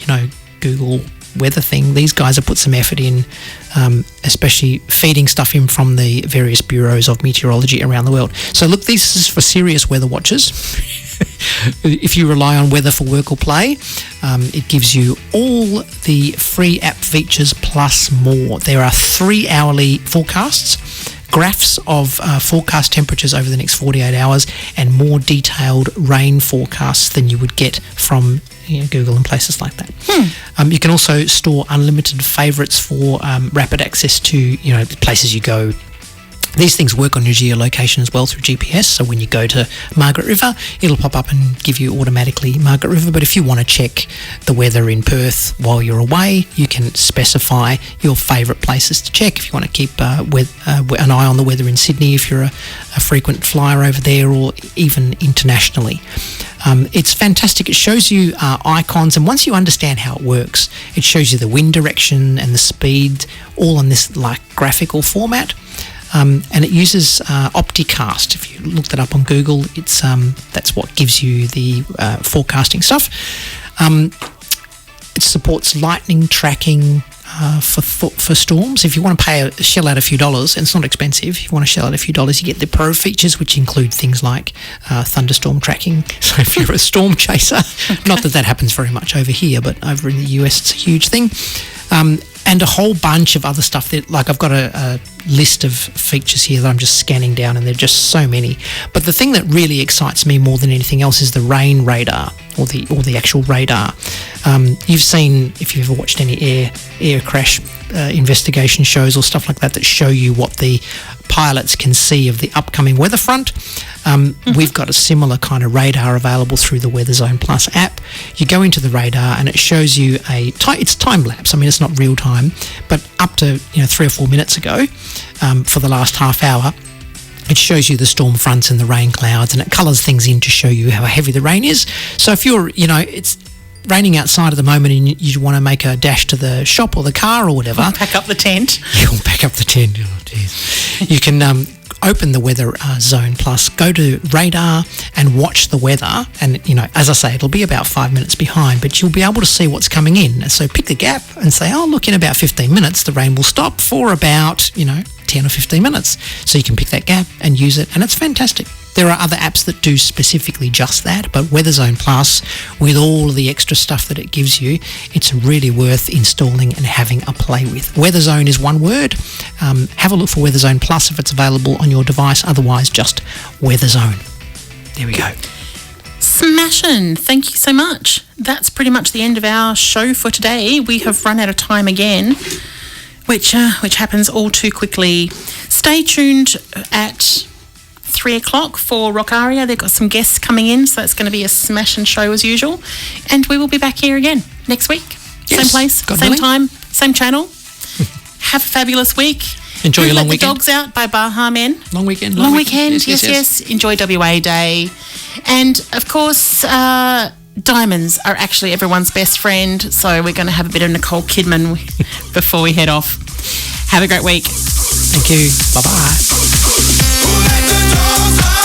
Google weather thing. These guys have put some effort in, especially feeding stuff in from the various bureaus of meteorology around the world. So look, this is for serious weather watchers. If you rely on weather for work or play, it gives you all the free app features plus more. There are 3 hourly forecasts, graphs of forecast temperatures over the next 48 hours, and more detailed rain forecasts than you would get from Google and places like that. You can also store unlimited favourites for rapid access to places you go. These things work on your geolocation as well through GPS, so when you go to Margaret River, it'll pop up and give you automatically Margaret River. But if you want to check the weather in Perth while you're away, you can specify your favourite places to check. If you want to keep an eye on the weather in Sydney, if you're a frequent flyer over there, or even internationally. It's fantastic. It shows you icons, and once you understand how it works, it shows you the wind direction and the speed, all in this graphical format. And it uses Opticast. If you look that up on Google, it's that's what gives you the forecasting stuff. It supports lightning tracking for storms. If you want to shell out a few dollars, and it's not expensive, if you want to shell out a few dollars, you get the pro features, which include things like thunderstorm tracking. So if you're a storm chaser, not that happens very much over here, but over in the US it's a huge thing. And a whole bunch of other stuff that, I've got a list of features here that I'm just scanning down, and there are just so many. But the thing that really excites me more than anything else is the rain radar, or the actual radar. You've seen, if you've ever watched any air crash investigation shows or stuff like that show you what the pilots can see of the upcoming weather front. We've got a similar kind of radar available through the Weatherzone Plus app. You go into the radar and it shows you it's time lapse. I mean, it's not real time, but up to 3 or 4 minutes ago, for the last half hour, it shows you the storm fronts and the rain clouds, and it colours things in to show you how heavy the rain is. So if you're, it's raining outside at the moment and you want to make a dash to the shop or the car or whatever, pack up the tent. You'll pack up the tent. Oh, geez. You can open the Weatherzone Plus, go to radar and watch the weather, and as I say, it'll be about 5 minutes behind, but you'll be able to see what's coming in. And so pick the gap and say, oh look, in about 15 minutes the rain will stop for about 10 or 15 minutes. So you can pick that gap and use it, and it's fantastic. There are other apps that do specifically just that, but Weatherzone Plus, with all of the extra stuff that it gives you, it's really worth installing and having a play with. Weatherzone is one word. Have a look for Weatherzone Plus if it's available on your device. Otherwise, just Weatherzone. There we go. Smashing. Thank you so much. That's pretty much the end of our show for today. We have run out of time again, which happens all too quickly. Stay tuned at 3 o'clock for Rockaria. They've got some guests coming in, so it's going to be a smashing show as usual. And we will be back here again next week. Yes, same place, God same willing. time, same channel. Have a fabulous week. Enjoy your long Let weekend. The dogs out by Baha Men. Long weekend. Long weekend. Yes. Enjoy WA Day. And, of course, diamonds are actually everyone's best friend, so we're going to have a bit of Nicole Kidman before we head off. Have a great week. Thank you. Bye-bye. Let the dogs out.